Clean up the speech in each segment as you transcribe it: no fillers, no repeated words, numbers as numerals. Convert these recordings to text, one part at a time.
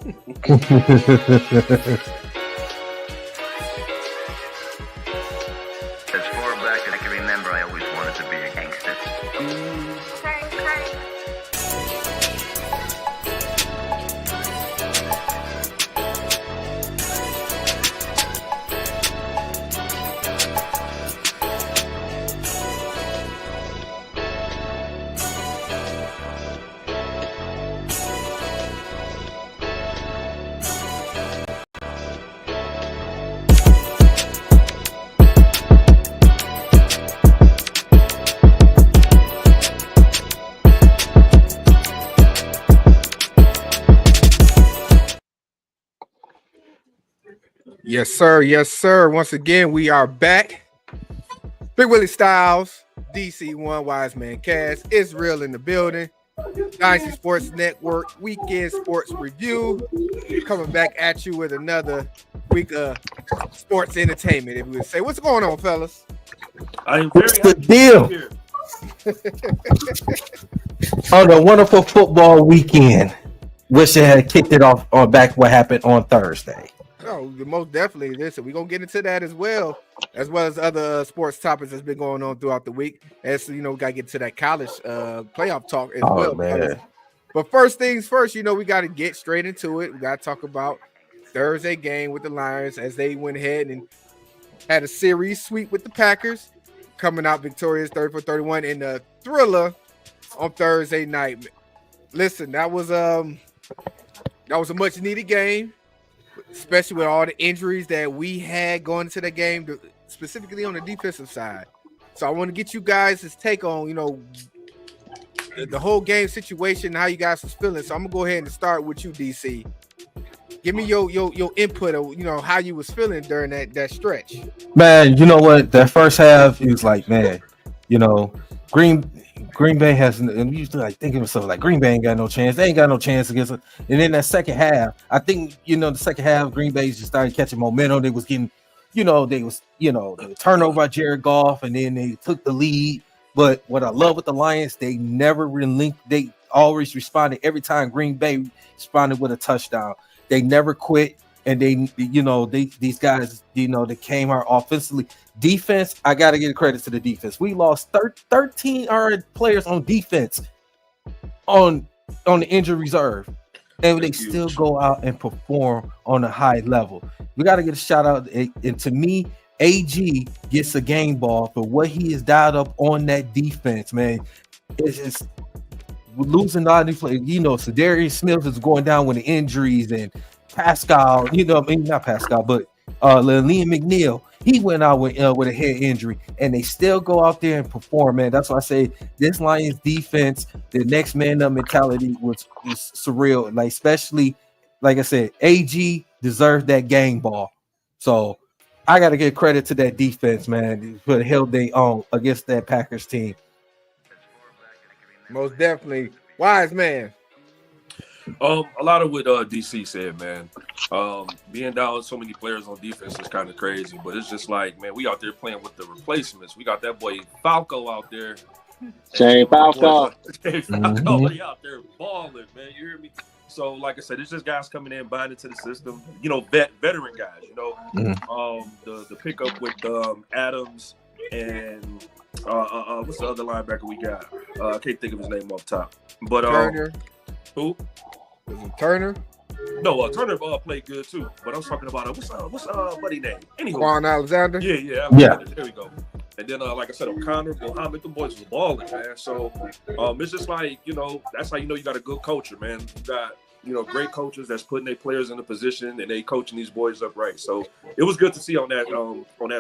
As far back as I can remember, I always wanted to be a gangster. Yes, sir. Yes, sir. Once again, we are back. Big Willie Styles, DC1 Wise Man Cast, Israel in the building. Dynasty Sports Network Weekend Sports Review. Coming back at you with another week of sports entertainment. If we would say, what's going on, fellas? What's the deal? On a wonderful football weekend. Wish it had kicked it off on back what happened on Thursday. Oh, most definitely. Listen, we're gonna get into that as well as other sports topics that's been going on throughout the week. As we gotta get to that college playoff talk as well. Man. But first things first, we gotta get straight into it. We gotta talk about Thursday game with the Lions as they went ahead and had a series sweep with the Packers, coming out victorious 34-31 in the thriller on Thursday night. Listen, that was a much needed game, especially with all the injuries that we had going into the game, specifically on the defensive side. So I want to get you guys' take on, the whole game situation, how you guys was feeling. So I'm gonna go ahead and start with you, DC. Give me your input of how you was feeling during that stretch. Man, you know what? That first half, it was like, man, Green Bay has, and you like thinking of something like Green Bay ain't got no chance. They ain't got no chance against it. And then that second half, I think the second half, Green Bay just started catching momentum. They was getting, the turnover by Jared Goff, and then they took the lead. But what I love with the Lions, they never relinquished. They always responded every time Green Bay responded with a touchdown. They never quit, and these guys, they came out offensively. Defense, I got to give credit to the defense. We lost 13 players on defense on the injury reserve, and they still go out and perform on a high level. We got to get a shout out, and to me, AG gets a game ball for what he has dialed up on that defense, man. It's just losing all these players. Sedarius Smith is going down with the injuries, and Pascal, not Pascal, but Liam McNeil, he went out with a head injury, and they still go out there and perform, man. That's why I say this Lions defense, the next man up mentality was surreal. Like, especially, like I said, AG deserved that game ball. So I got to give credit to that defense, man, for the hell they own against that Packers team. Most definitely. Wise man. A lot of what DC said, man. Being down so many players on defense is kind of crazy, but it's just like, man, we out there playing with the replacements. We got that boy Falco out there. Shane Falco. Falco out there balling, man. You hear me? So, like I said, it's just guys coming in, buying into the system. Veteran guys. The pickup with Adams and what's the other linebacker we got? I can't think of his name off top. But Turner. Who? Was it Turner? No, Turner played good too. But I'm talking about what's buddy name? Anyway, Quan Alexander. Yeah. There we go. And then, like I said, O'Connor, Mohammed, the boys was balling, man. So it's just like, that's how you got a good culture, man. You got great coaches that's putting their players in a position and they coaching these boys up right. So it was good to see on that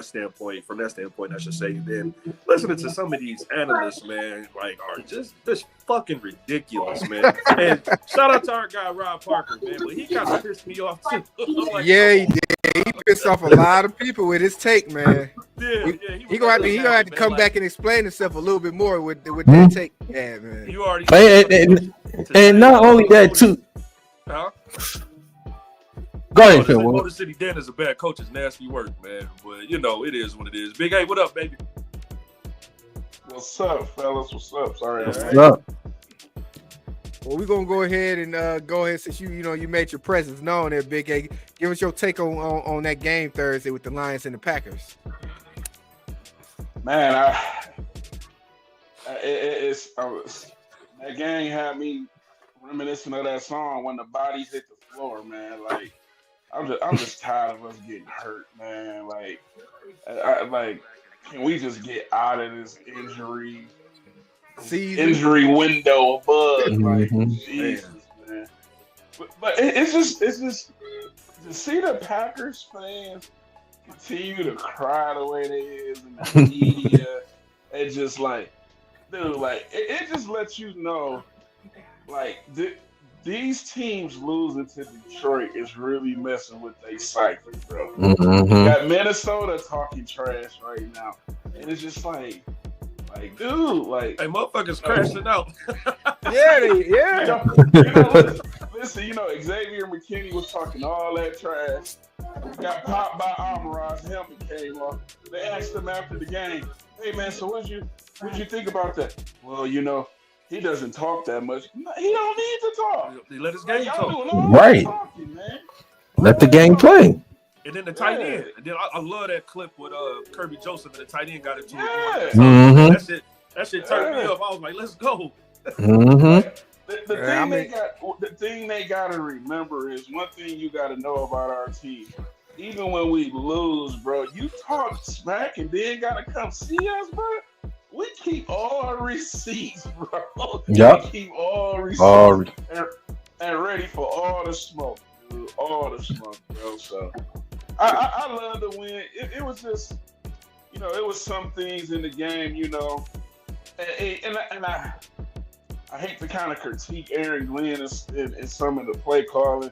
standpoint, from that standpoint, I should say. And then listening to some of these analysts, man, like are just fucking ridiculous, man. And shout out to our guy Rob Parker, man, but he kind of pissed me off too. Like, yeah, he did. He pissed off a lot of people with his take, man. He gonna have to come back and explain himself a little bit more with that take. Yeah, man. You already and not only that too. Huh? Go ahead, Phil. Motor City Dan is a bad coach. It's nasty work, man. But it is what it is. Big A, what up, baby? What's up, fellas? What's up? Sorry. What's up? Well, we're gonna go ahead and go ahead since you made your presence known there, Big A. Give us your take on that game Thursday with the Lions and the Packers. Man, that game had me reminiscing of that song when the bodies hit the floor, man. Like I'm just tired of us getting hurt, man. Like can we just get out of this injury window of bug? Like Jesus, man. But it's just to see the Packers fans continue to cry the way they is in the media. It's just like, dude, like it just lets you know, like these teams losing to Detroit is really messing with their psyche, bro. Mm-hmm. You got Minnesota talking trash right now, and it's just like, dude, like, hey, motherfuckers crashing out. Yeah. Listen, Xavier McKinney was talking all that trash. Got popped by Amara. His helmet came off. They asked him after the game, "Hey man, so what'd you think about that?" Well, he doesn't talk that much. He don't need to talk. He let his game talk. Right. Talking, man. Let the game play. And then the tight end. And then I love that clip with Kirby Joseph and the tight end got into it. Mm-hmm. That shit turned me up. I was like, let's go. Mm-hmm. The thing they gotta remember is one thing you gotta know about our team. Even when we lose, bro, you talk smack and then gotta come see us, bro. We keep all receipts, bro. Yep. We keep all receipts and ready for all the smoke, dude. All the smoke, bro. So I love the win. It was just, it was some things in the game, and I hate to kind of critique Aaron Glenn in some of the play calling,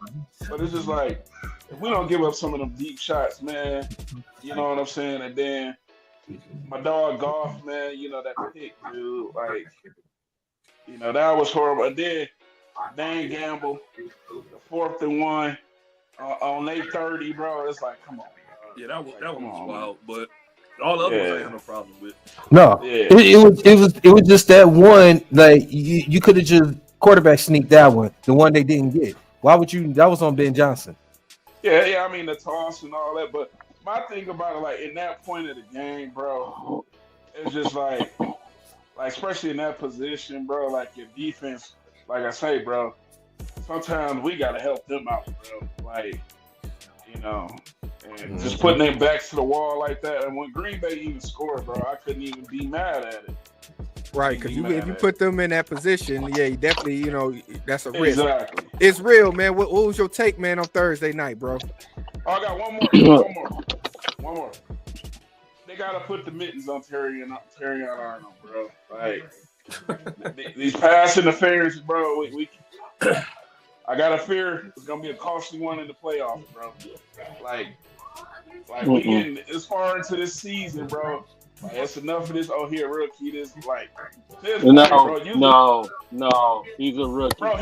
but it's just like, if we don't give up some of them deep shots, man, you know what I'm saying? And then my dog Goff, man, that pick, dude, like, that was horrible. And then Dan Gamble, the 4th and 1 on 8:30, bro. It's like, come on. Yeah, that was wild, but all the other ones I had no problem with. No, it was just that one. Like you could have just quarterback sneaked that one, the one they didn't get. Why would you? That was on Ben Johnson. Yeah. I mean the toss and all that, but my thing about it, like in that point of the game, bro, it's just like especially in that position, bro. Like your defense, like I say, bro. Sometimes we gotta help them out, bro. Like, and just putting their backs to the wall like that. And when Green Bay even scored, bro, I couldn't even be mad at it. Right, because if you put them in that position, yeah, you definitely, that's a risk. Exactly. It's real, man. What was your take, man, on Thursday night, bro? Oh, I got one more. They gotta put the mittens on Terry Arnold, bro. Like these pass interference, bro. I got a fear it's gonna be a costly one in the playoffs, bro. Like we getting as far into this season, bro. Like, that's enough of this. Oh, here, rookie. This No, he's a rookie. Bro,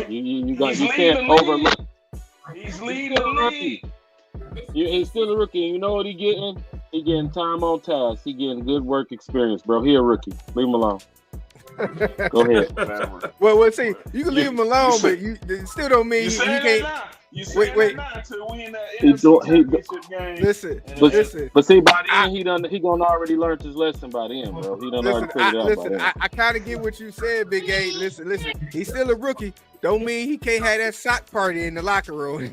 you can't overlook. He's leading the league. He's still a rookie. You know what he getting? He getting time on task. He getting good work experience, bro. He a rookie. Leave him alone. Go ahead. Well, see, you can leave him alone, but you still don't mean he can't. Wait. To win that game. Listen. But see, by then he gonna already learned his lesson by then, bro. He done already figured it out. Listen, I kind of get what you said, Big A. Listen. He's still a rookie. Don't mean he can't have that sock party in the locker room.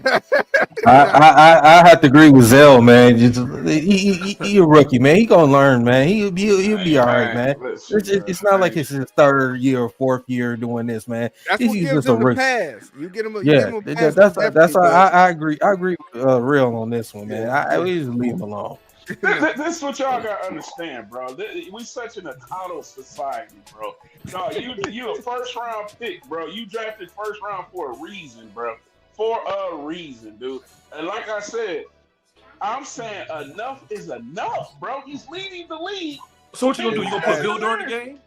I have to agree with Zell, man. He a rookie, man. He gonna learn, man. He'll be all right, man. It's not like it's his 3rd year or 4th year doing this, man. That's what gives him the pass. You get him a pass. That's I agree. I agree real on this one, man. I just leave him alone. This is what y'all gotta understand, bro. We such an entitled society, bro. No, you a 1st round pick, bro. You drafted 1st round for a reason, bro. For a reason, dude. And like I said, I'm saying enough is enough, bro. He's leading the league. So what you gonna do? You gonna put Bill during the game?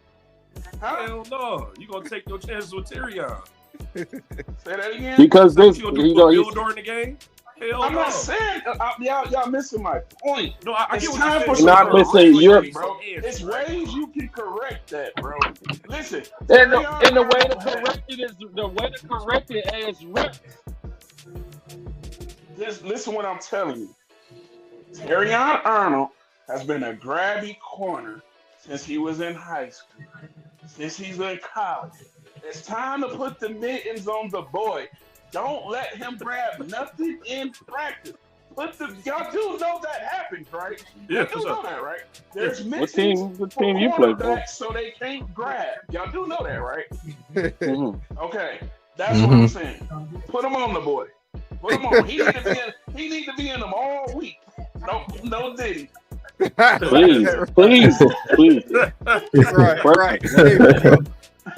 Huh? Hell no. You gonna take your chances with Tyrion. Say that again. Because You gonna put Bill during the game? Hell I'm no. not saying y'all missing my point. No, I It's get what time you're for saying. Not missing your- bro. It's ways you can correct that, bro. Listen, And Terrion the way to Arnold had- correct it is reps. Just listen what I'm telling you. Terrion Arnold has been a grabby corner since he was in high school, since he's in college. It's time to put the mittens on the boy. Don't let him grab nothing in practice. Y'all do know that happens, right? Yeah, Y'all for do sure. know that, right? There's What mittens team for you play for? cornerbacks so they can't grab. Y'all do know that, right? Mhm. Okay, that's what I'm saying. Put him on the boy. Put him on. He need to be in them all week. No Diddy. Please. Right.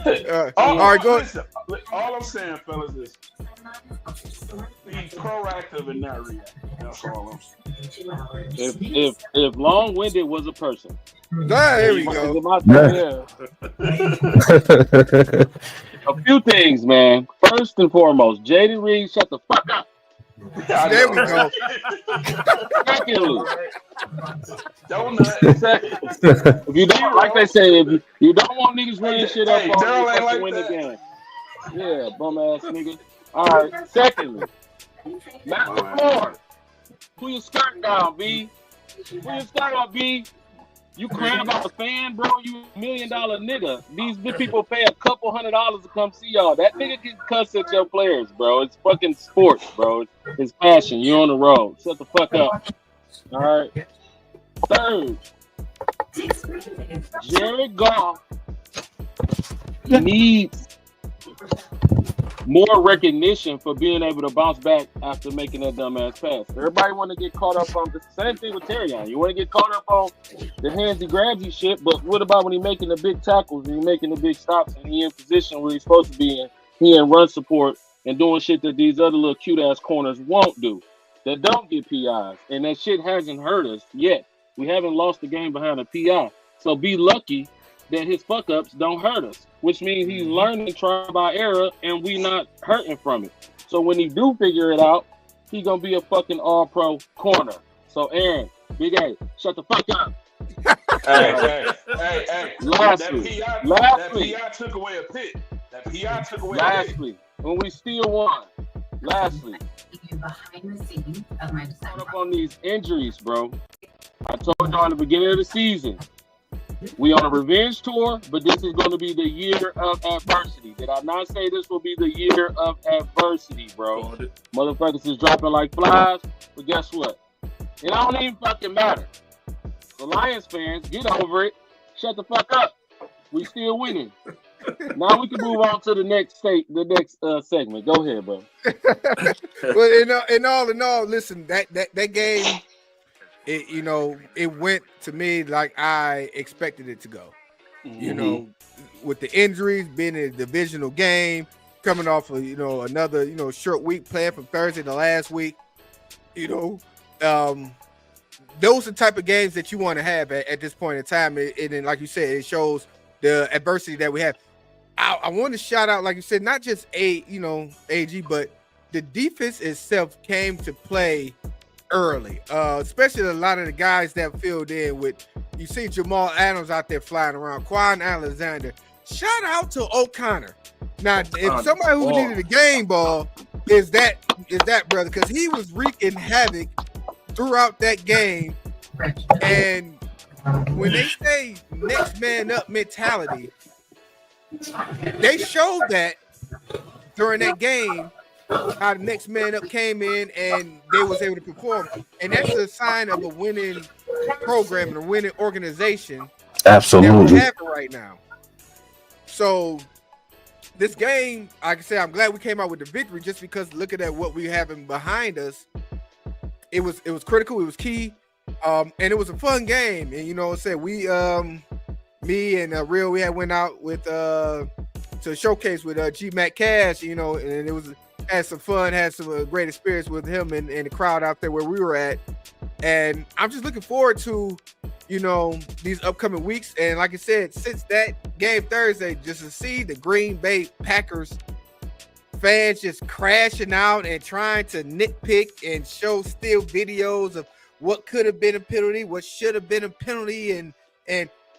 There we go. All right, go. Listen, all I'm saying, fellas, is be proactive and not react. That's all I'm saying. If long-winded was a person, There we go. A few things, man. First and foremost, Jaden Reed, shut the fuck up. There we go. Secondly, Donut. if you don't, like they say, if you don't want niggas running shit up Hey, on Daryl you, ain't fucking like win the that. game. Yeah, bum ass nigga. All right. Secondly, Matt LaFleur, pull your skirt down, B. Pull your skirt up, B. You crying about a fan, bro? You $1 million nigga. These people pay a couple $100 to come see y'all. That nigga can cuss at your players, bro. It's fucking sports, bro. It's passion. You on the road. Shut the fuck up. All right. Third, Jared Goff needs more recognition for being able to bounce back after making that dumbass pass. Everybody want to get caught up on the same thing with Terrion. You want to get caught up on the handsy grabsy shit, but what about when he's making the big tackles and he's making the big stops and he in position where he's supposed to be in? He in run support and doing shit that these other little cute ass corners won't do, that don't get PIs, and that shit hasn't hurt us yet. We haven't lost the game behind a PI, so be lucky that his fuck ups don't hurt us, which means he's learning trial by error and we not hurting from it. So when he do figure it out, he gonna be a fucking all-pro corner. So Aaron, Big A, shut the fuck up. Hey. Lastly, That PI took away a pick. That PI took away a pick. lastly, when we still won. Lastly, behind the scenes of my caught up on these injuries, bro. I told y'all in the beginning of the season, we on a revenge tour, but this is going to be the year of adversity. Did I not say this will be the year of adversity, bro? Motherfuckers is dropping like flies, but guess what? It don't even fucking matter. The Lions fans, get over it. Shut the fuck up. We still winning. Now we can move on to the next segment. Go ahead, bro. Well, in all, listen, that game, it went to me like I expected it to go. You know, with the injuries, being a divisional game, coming off of another short week playing from Thursday to last week. Those are the type of games that you want to have at this point in time. And like you said, it shows the adversity that we have. I want to shout out, like you said, not just AG, but the defense itself came to play early, especially a lot of the guys that filled in with. You see Jamal Adams out there flying around, Quan Alexander. Shout out to O'Connor. Now, if somebody who needed a game ball is that brother, because he was wreaking havoc throughout that game. And when they say next man up mentality, they showed that during that game, how the next man up came in and they was able to perform. And that's a sign of a winning program and a winning organization. Absolutely. That we have right now. So this game, like I said, I'm glad we came out with the victory just because looking at what we having behind us, it was critical, it was key. And it was a fun game. And said we me and Real, we had went out with to showcase with G Mac Cash, and it was had some fun, had some great experience with him and the crowd out there where we were at. And I'm just looking forward to these upcoming weeks. And like I said, since that game Thursday, just to see the Green Bay Packers fans just crashing out and trying to nitpick and show still videos of what could have been a penalty, what should have been a penalty, and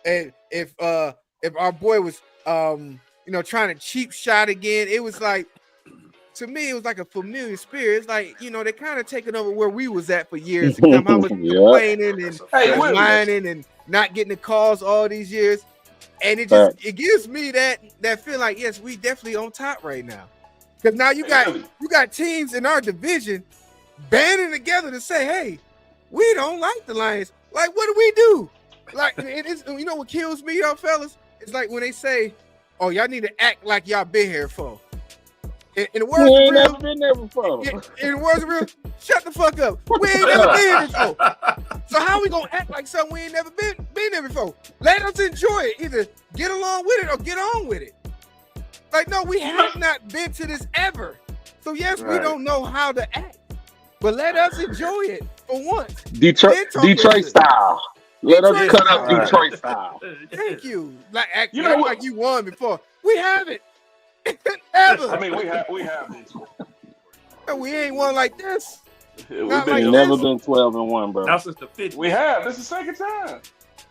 if our boy was trying to cheap shot again, it was like, to me, it was like a familiar spirit. It's like, they're kind of taking over where we was at for years to come. How much complaining and whining and not getting the calls all these years. And it gives me that feel like, yes, we definitely on top right now. Because now you got teams in our division banding together to say, hey, we don't like the Lions. Like, what do we do? Like, it is, what kills me, y'all fellas? It's like when they say, oh, y'all need to act like y'all been here for. In the words We ain't of real, never been there before. in the words of real, shut the fuck up. We ain't never been here before. So how we gonna act like something we ain't never been there before? Let us enjoy it. Either get along with it or get on with it. Like, no, we have not been to this ever. So yes, we don't know how to act, but let us enjoy it for once. Detroit style. Let us cut up Detroit style. Thank you. Like, act like you won before. We haven't. Ever. I mean, we have this. We ain't won like this. We've never been 12-1, bro. That's since the 50s. We have. This is the second time.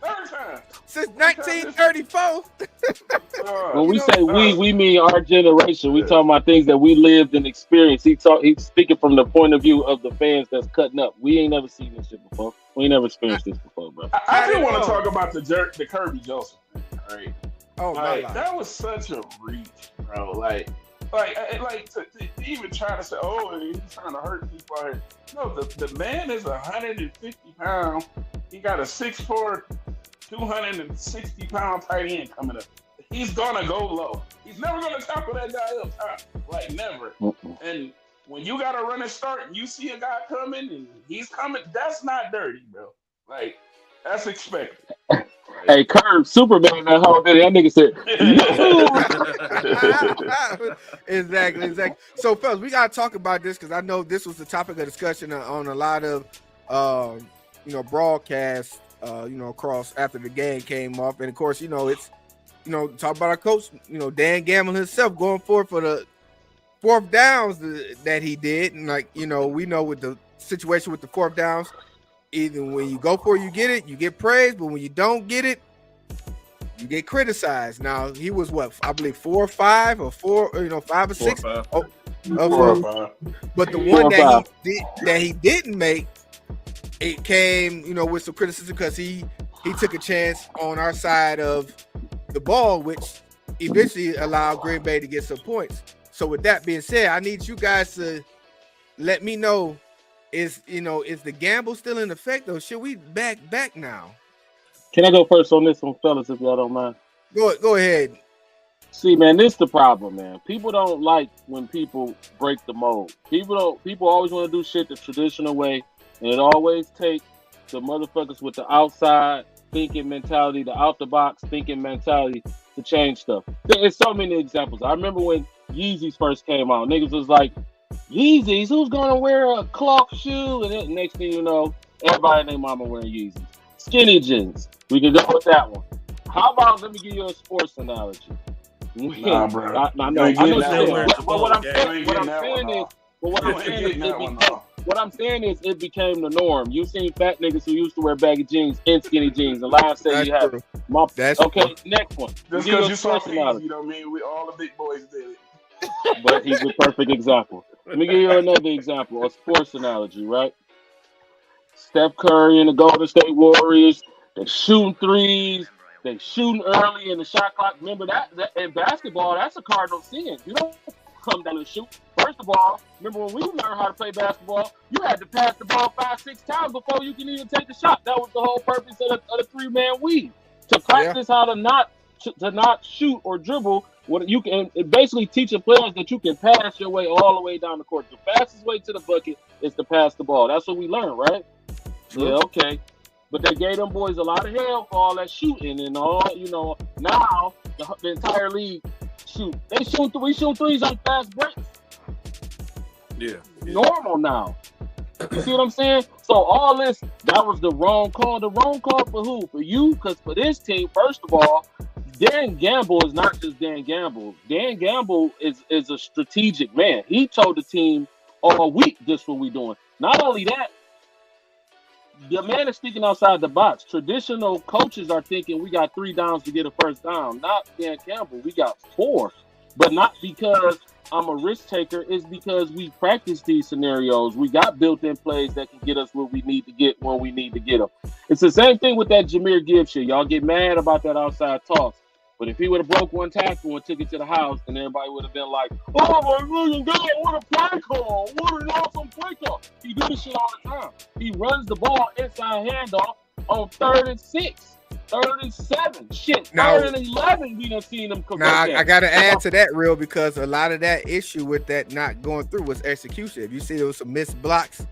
Third time. Since 1934. When we say we mean our generation. We talking about things that we lived and experienced. He's speaking from the point of view of the fans that's cutting up. We ain't never seen this shit before. We ain't never experienced this before, bro. I do want to talk about the Kirby Joseph thing, all right? Oh, that was such a reach, bro. Like to even try to say, oh, he's trying to hurt people out here. No, the man is 150 pounds. He got a 6'4", 260-pound tight end coming up. He's gonna go low. He's never gonna tackle that guy up top, like never. And when you got a running start and you see a guy coming and he's coming, that's not dirty, bro. Like, that's expected. Hey, Curb, Superman, that whole day, that nigga said, Exactly. So, fellas, we gotta talk about this because I know this was the topic of discussion on a lot of, broadcasts, across after the game came off, and of course, it's, talk about our coach, Dan Gamble himself going forward for the fourth downs that he did, and we know with the situation with the fourth downs. Either when you go for it, you get it, you get praised, but when you don't get it, you get criticized. Now he was I believe 4 or 5 or 5 or 6. 4 or 5. 4 or 5. But the one that he didn't make, it came, with some criticism because he took a chance on our side of the ball, which eventually allowed Green Bay to get some points. So with that being said, I need you guys to let me know. Is the gamble still in effect, or should we back now? Can I go first on this one, fellas, if y'all don't mind? Go ahead. See, man, this is the problem, man. People don't like when people break the mold. People always want to do shit the traditional way, and it always takes the motherfuckers with the outside thinking mentality, the out the box thinking mentality to change stuff. There's so many examples. I remember when Yeezys first came out, niggas was like, Yeezys, who's gonna wear a cloth shoe? And then next thing you know, everybody and their mama wearing Yeezys. Skinny jeans. We can go with that one. How about, let me give you a sports analogy. Nah, bro. I know what I'm saying is it became the norm. You seen fat niggas who used to wear baggy jeans and skinny jeans. And Lion said you have okay, next one. Just because you saw Yeezy, we all the big boys did it. But he's a perfect example. Let me give you another example, a sports analogy, right? Steph Curry and the Golden State Warriors, they shooting threes, they shooting early in the shot clock. Remember that in basketball, that's a cardinal sin. You don't come down and shoot. First of all, remember when we learned how to play basketball, you had to pass the ball 5-6 times before you can even take the shot. That was the whole purpose of the 3-man weave. To practice how to not shoot or dribble. What you can, it basically teaching players that you can pass your way all the way down the court. The fastest way to the bucket is to pass the ball. That's what we learned, right? True. Yeah, okay. But they gave them boys a lot of hell for all that shooting and all. Now the entire league we shoot threes on fast breaks. Yeah. Normal now. You see what I'm saying? So all this, that was the wrong call. The wrong call for who? For you? Because for this team, first of all, Dan Gamble is not just Dan Gamble. Dan Gamble is a strategic man. He told the team all week, this what we doing. Not only that, the man is thinking outside the box. Traditional coaches are thinking we got 3 downs to get a first down. Not Dan Campbell. We got 4. But not because I'm a risk taker. It's because we practice these scenarios. We got built-in plays that can get us what we need to get when we need to get them. It's the same thing with that Jahmyr Gibbs shit. Y'all get mad about that outside toss. But if he would have broke one tackle and took it to the house, then everybody would have been like, oh my million God, what a play call. What an awesome play call. He do this shit all the time. He runs the ball inside handoff on 3rd and 6, 3rd and 7. Shit, 3rd and 11, we done seen him come Now, I got to add to that, Real, because a lot of that issue with that not going through was execution. If you see there was some missed blocks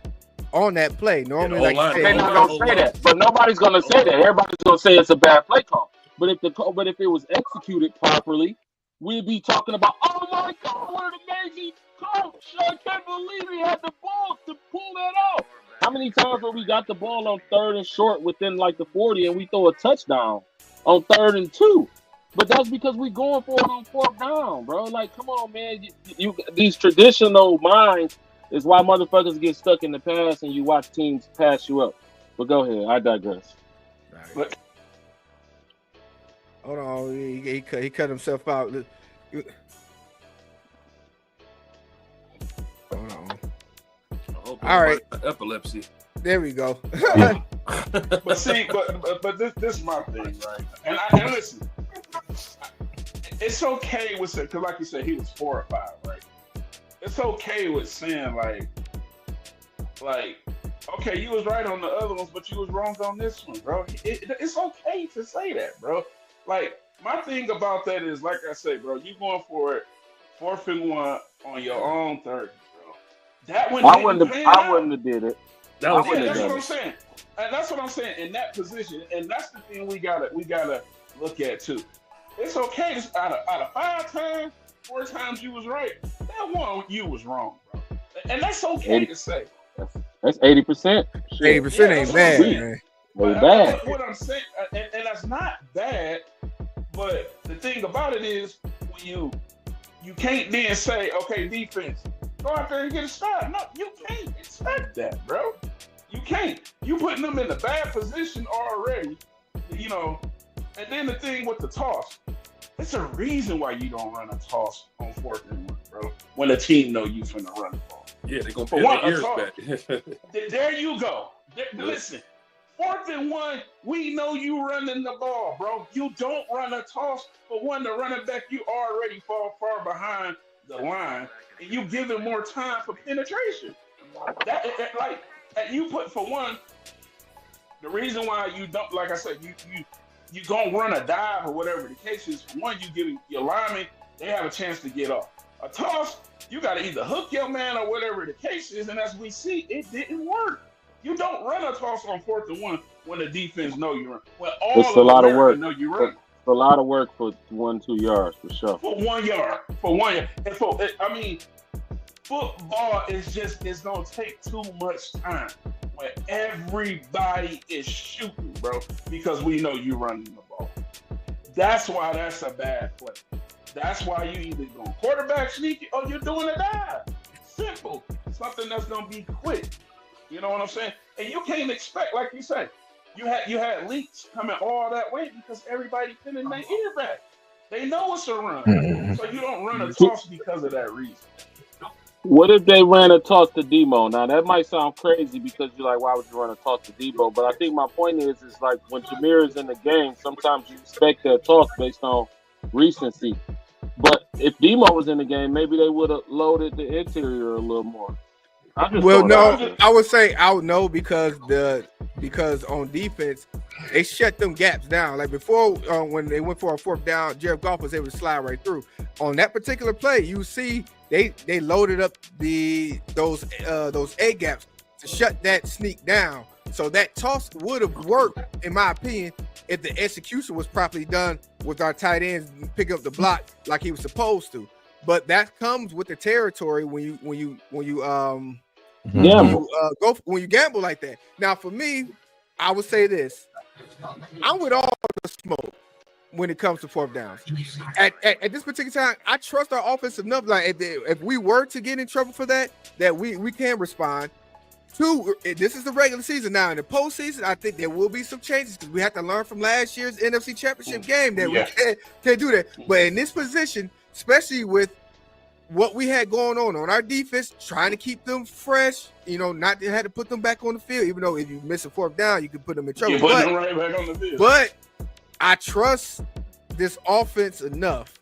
on that play, normally, like you they're said, not going to say that. But nobody's going to say that. Everybody's going to say it's a bad play call. But if it was executed properly, we'd be talking about, oh my God, what an amazing coach! I can't believe he had the ball to pull that off. How many times where we got the ball on 3rd and short within like the 40 and we throw a touchdown on 3rd and 2? But that's because we going for it on 4th down, bro. Like, come on, man. You these traditional minds is why motherfuckers get stuck in the past and you watch teams pass you up. But go ahead, I digress. Right. Hold on, he cut himself out. Hold on. All right, epilepsy. There we go. But see, but this is my thing, right? And listen, it's okay with it because, like you said, he was 4 or 5, right? It's okay with saying like, okay, you was right on the other ones, but you was wrong on this one, bro. It's okay to say that, bro. Like, my thing about that is, like I say, bro, you going for it 4th and 1 on your own 30, bro. That one I wouldn't have did it. That's what I'm saying. And that's what I'm saying in that position. And that's the thing we gotta look at too. It's okay to, out of 5 times, 4 times you was right. That one you was wrong, bro. And that's okay to say. That's 80%. 80% ain't bad, man. Bad. What I'm saying, and that's not bad, but the thing about it is when you can't then say, okay, defense, go out there and get a stop. No, you can't expect that, bro. You can't. You putting them in a bad position already, you know. And then the thing with the toss, it's a reason why you don't run a toss on 4th and 1, bro. When the team know you finna run the ball. Yeah, they're gonna put their ears back. There you go. Listen. 4th and 1, we know you running the ball, bro. You don't run a toss, but when the running back, you already fall far behind the line, and you give him more time for penetration. Like you put for one, the reason why you don't, like I said, you gonna run a dive or whatever the case is. For one, you give your lineman, they have a chance to get off. A toss, you got to either hook your man or whatever the case is, and as we see, it didn't work. You don't run a toss on 4th and 1 when the defense know you run. When all it's a lot of work. Know you run. It's a lot of work for 1-2 yards for sure. For 1 yard. For 1 yard. And I mean, football is it's gonna take too much time when everybody is shooting, bro, because we know you running the ball. That's why that's a bad play. That's why you either going quarterback sneaky or you're doing a dive. Simple. Something that's gonna be quick. You know what I'm saying? And you can't expect, like you said, you had leaks coming all that way because everybody pinning their ear back. They know it's a run. So you don't run a toss because of that reason. What if they ran a toss to Demo? Now that might sound crazy because you're like, why would you run a toss to Debo? But I think my point is like when Jahmyr is in the game, sometimes you expect that toss based on recency. But if Demo was in the game, maybe they would have loaded the interior a little more. Well, no, I would say out no because on defense they shut them gaps down. Like before, when they went for a 4th down, Jared Goff was able to slide right through. On that particular play, you see they loaded up those A gaps to shut that sneak down. So that toss would have worked, in my opinion, if the execution was properly done with our tight ends picking up the block like he was supposed to. But that comes with the territory when you gamble like that. Now, for me, I would say this: I'm with all the smoke. when it comes to fourth downs. At this particular time, I trust our offense enough. Like if we were to get in trouble for that we can respond. Two, this is the regular season now. In the postseason, I think there will be some changes because we have to learn from last year's NFC Championship game that we can't do that. But in this position, especially with what we had going on our defense, trying to keep them fresh, not to have to put them back on the field, even though if you miss a fourth down, you can put them in trouble. Put them right back on the field. But I trust this offense enough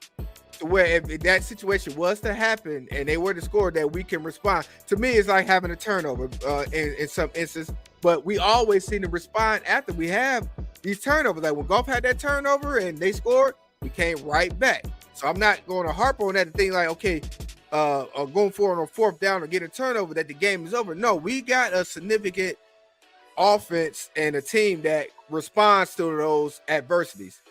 to where if that situation was to happen and they were to score, that we can respond. To me, it's like having a turnover in some instances, but we always seem to respond after we have these turnovers. Like when Goff had that turnover and they scored, we came right back. So I'm not going to harp on that and think like, okay, going forward on fourth down or get a turnover that the game is over. No, we got a significant offense and a team that responds to those adversities.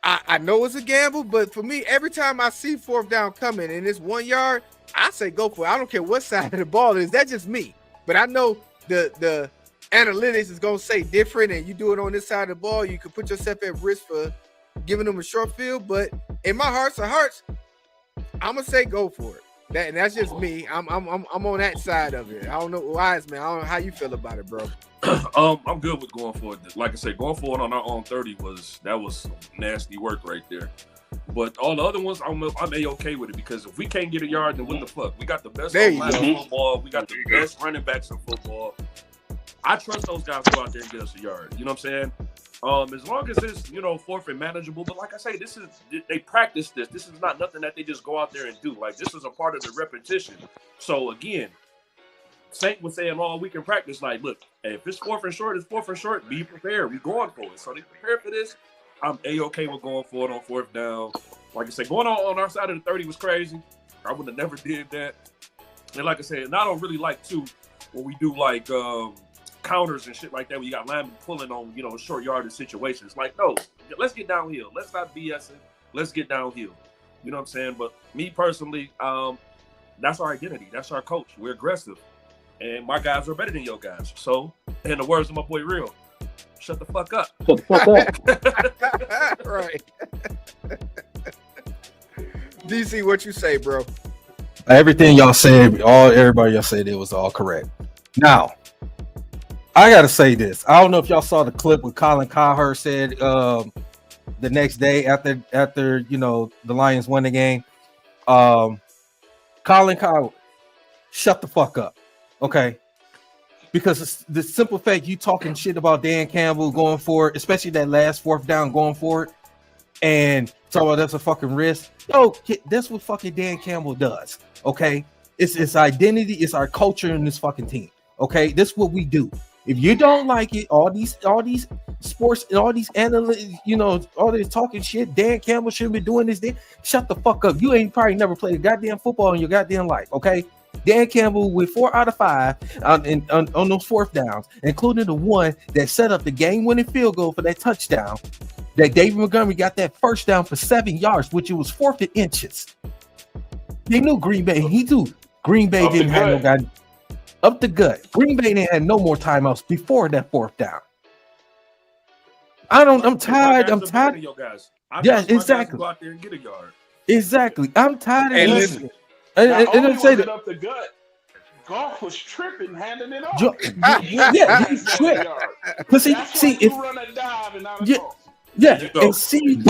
I know it's a gamble, but for me, every time I see fourth down coming and it's 1 yard, I say go for it. I don't care what side of the ball it is. That's just me. But I know the analytics is going to say different, and you do it on this side of the ball, you can put yourself at risk for giving them a short field. But in my hearts of hearts, I'm going to say go for it. That's just me. I'm on that side of it. I don't know, Wise man. I don't know how you feel about it, bro. I'm good with going for it. Like I said, going for it on our own 30 was some nasty work right there. But all the other ones, I'm A-okay with it because if we can't get a yard, then what the fuck? We got the best line in football. We got the best running backs in football. I trust those guys to go out there and get us a yard. You know what I'm saying? As long as it's, fourth and manageable. But like I say, they practice this. This is not nothing that they just go out there and do. Like, this is a part of the repetition. So, again, Saint was saying all week in practice, like, look, if it's fourth and short, it's fourth and short. Be prepared. We going for it. So they prepared for this. I'm A-okay with going for it on fourth down. Like I said, going on our side of the 30 was crazy. I would have never did that. And like I said, and I don't really like, too, when we do, like, counters and shit like that, where you got linemen pulling on, short yardage situations. Like, no, let's get downhill. Let's not BS it. Let's get downhill. You know what I'm saying? But me personally, that's our identity. That's our coach. We're aggressive. And my guys are better than your guys. So, in the words of my boy Real, shut the fuck up. Shut the fuck up. Right. DC, what you say, bro? Everything y'all said, everybody y'all said, it was all correct. Now, I gotta say this. I don't know if y'all saw the clip with Colin Cowherd said the next day after the Lions won the game. Colin Cowherd, shut the fuck up, okay? Because it's the simple fact you talking shit about Dan Campbell going for it, especially that last fourth down going for it, and talking about that's a fucking risk. No, that's what fucking Dan Campbell does, okay? It's identity, it's our culture in this fucking team, okay? This is what we do. If you don't like it, all these sports and all these analysts, all this talking shit, Dan Campbell shouldn't be doing this. Shut the fuck up. You ain't probably never played a goddamn football in your goddamn life, okay? Dan Campbell with 4 out of 5 on those fourth downs, including the one that set up the game-winning field goal for that touchdown. That David Montgomery got that first down for 7 yards, which it was 4th and inches. They knew Green Bay. Green Bay didn't have no guy. Up the gut. Green Bay didn't have no more timeouts before that fourth down. I'm tired. I'm tired. Of your guys. Yeah, exactly. Go out there and get a yard. Exactly. I'm tired. And listen. And say that up the gut. Goff was tripping, handing it off. Yeah, he's tripping. Because see, if you run a dive and not a cross. Yeah, and see,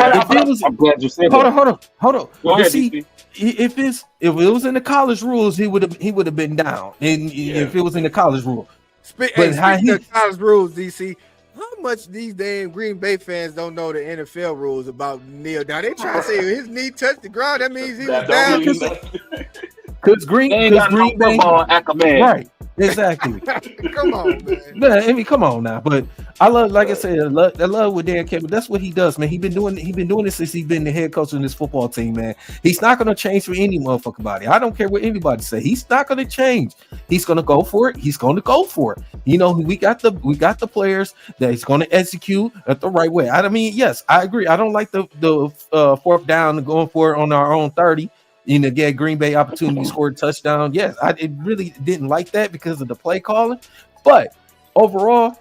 I'm glad you said that. Hold on. Go ahead, see, DC. if it was in the college rules, he would have been down. And if it was in the college rule, Speaking of college rules, DC, how much these damn Green Bay fans don't know the NFL rules about kneel down? They trying to say if his knee touched the ground, that means he was down. Because Green Bay, right? Exactly. Come on, man. Man, I mean, come on now. But I love, like I said, I love with Dan Campbell. That's what he does, man. He been doing this since he's been the head coach of this football team, man. He's not gonna change for any motherfucking body. I don't care what anybody say. He's not gonna change. He's gonna go for it. He's gonna go for it. We got the players that he's gonna execute at the right way. I mean, yes, I agree. I don't like the fourth down going for it on our own 30. Get Green Bay opportunity to score a touchdown. Yes, I really didn't like that because of the play calling. But overall,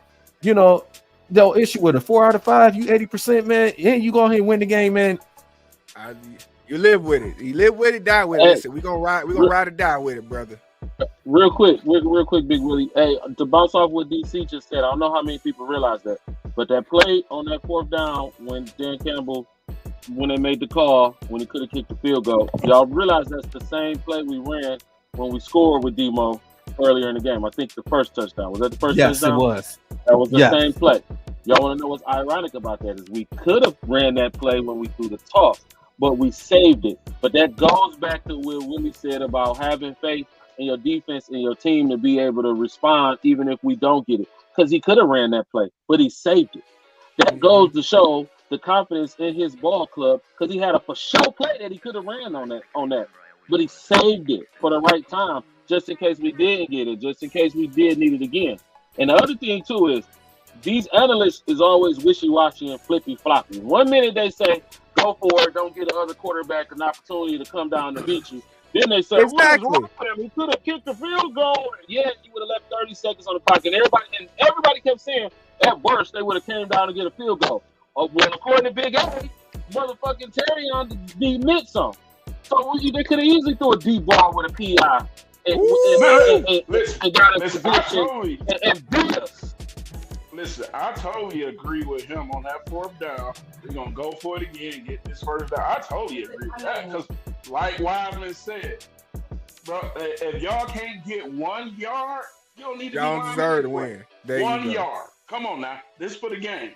no issue with a 4 out of 5. You 80%, man. Yeah, you go ahead and win the game, man. You live with it. You live with it, die with it. Hey, Listen, we gonna ride or die with it, brother. real quick, Big Willie. Hey, to bounce off what DC just said, I don't know how many people realize that, but that play on that 4th down when Dan Campbell, when they made the call, when he could have kicked the field goal, y'all realize that's the same play we ran when we scored with Demo earlier in the game. I think the first touchdown. Was that the first touchdown? Yes, it was. That was the same play. Y'all want to know what's ironic about that is we could have ran that play when we threw the toss, but we saved it. But that goes back to what Willie said about having faith in your defense and your team to be able to respond even if we don't get it. Because he could have ran that play, but he saved it. That goes to show the confidence in his ball club because he had a for sure play that he could have ran on that. But he saved it for the right time, just in case we didn't get it, just in case we did need it again. And the other thing too is these analysts is always wishy-washy and flippy-floppy. 1 minute they say, go for it, don't give the other quarterback an opportunity to come down and beat you. Then they say, exactly. What was wrong with him? He could have kicked the field goal. Yeah, he would have left 30 seconds on the clock. And everybody kept saying, at worst, they would have came down to get a field goal. Well, according to Big A, motherfucking Terrion admit some. So they could have easily threw a deep ball with a PI and got us position and beat us. Listen, I totally agree with him on that 4th down. We're going to go for it again, get this 1st down. I totally agree with that because, like Wiseman said, bro, if y'all can't get 1 yard, you don't need to y'all deserve to win. 1 yard. Come on now. This for the game.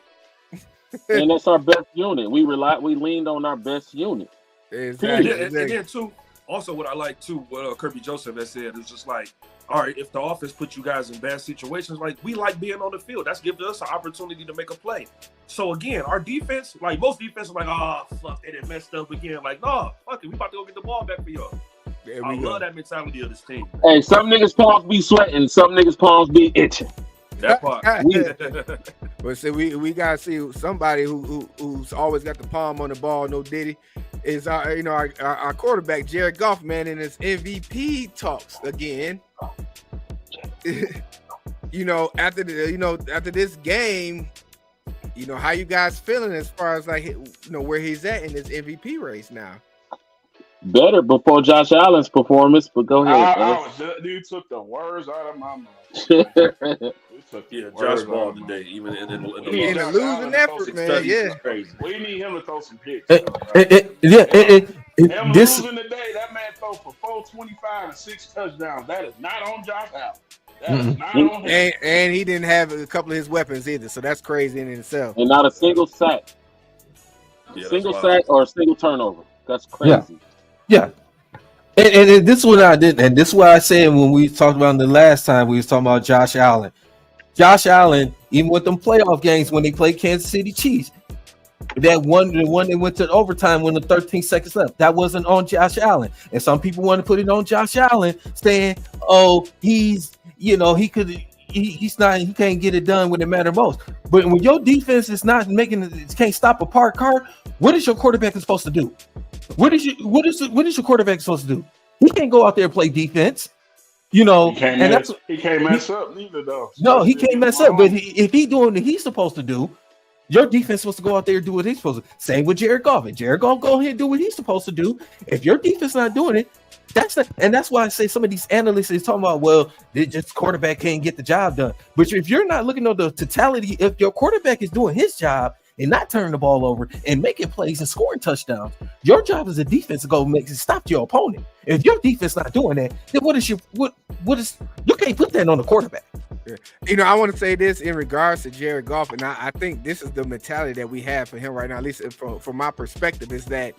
And that's our best unit. We leaned on our best unit. Exactly. And then, too, also what I like, too, what Kirby Joseph has said is just like, all right, if the offense puts you guys in bad situations, like we like being on the field. That's giving us an opportunity to make a play. So again, our defense, like most defense, are like, oh fuck, they done messed up again. Like, no, fuck it, we about to go get the ball back for y'all. I love that mentality of this team. Hey, some niggas' palms be sweating, some niggas' palms be itching. That part. But see, we gotta see somebody who's always got the palm on the ball. No Diddy is our quarterback Jared Goff, man, in his MVP talks again. After this game, how you guys feeling as far as like where he's at in this MVP race now? Better before Josh Allen's performance, but go ahead. You took the words out of my mouth. Yeah, Josh Ball today, even in the losing effort, man. Yeah, we need him to throw some hits. Him losing today, that man throw for 425 and 6 touchdowns. That is not on Josh Allen. That is not on him. And he didn't have a couple of his weapons either, so that's crazy in itself. And not a single sack. Single sack or a single turnover. That's crazy. Yeah. And this is what I did, and this is what I said when we talked about the last time we was talking about Josh Allen. Josh Allen, even with them playoff games when they played Kansas City Chiefs, the one that went to overtime when the 13 seconds left, that wasn't on Josh Allen. And some people want to put it on Josh Allen, saying, "Oh, he can't get it done when it matters most." But when your defense is not can't stop a parked car, what is your quarterback supposed to do? What is your quarterback supposed to do? He can't go out there and play defense. He can't mess up neither, though. No, he can't mess up. But if he doing what he's supposed to do, your defense is supposed to go out there and do what he's supposed to. Same with Jared Goff. And Jared Goff go ahead and do what he's supposed to do. If your defense not doing it, that's why I say some of these analysts is talking about, well, they just quarterback can't get the job done. But if you're not looking at the totality, if your quarterback is doing his job and not turning the ball over and making plays and scoring touchdowns, your job as a defense to go stop your opponent. If your defense not doing that, then you can't put that on the quarterback. Yeah. I want to say this in regards to Jared Goff, and I think this is the mentality that we have for him right now, at least from my perspective, is that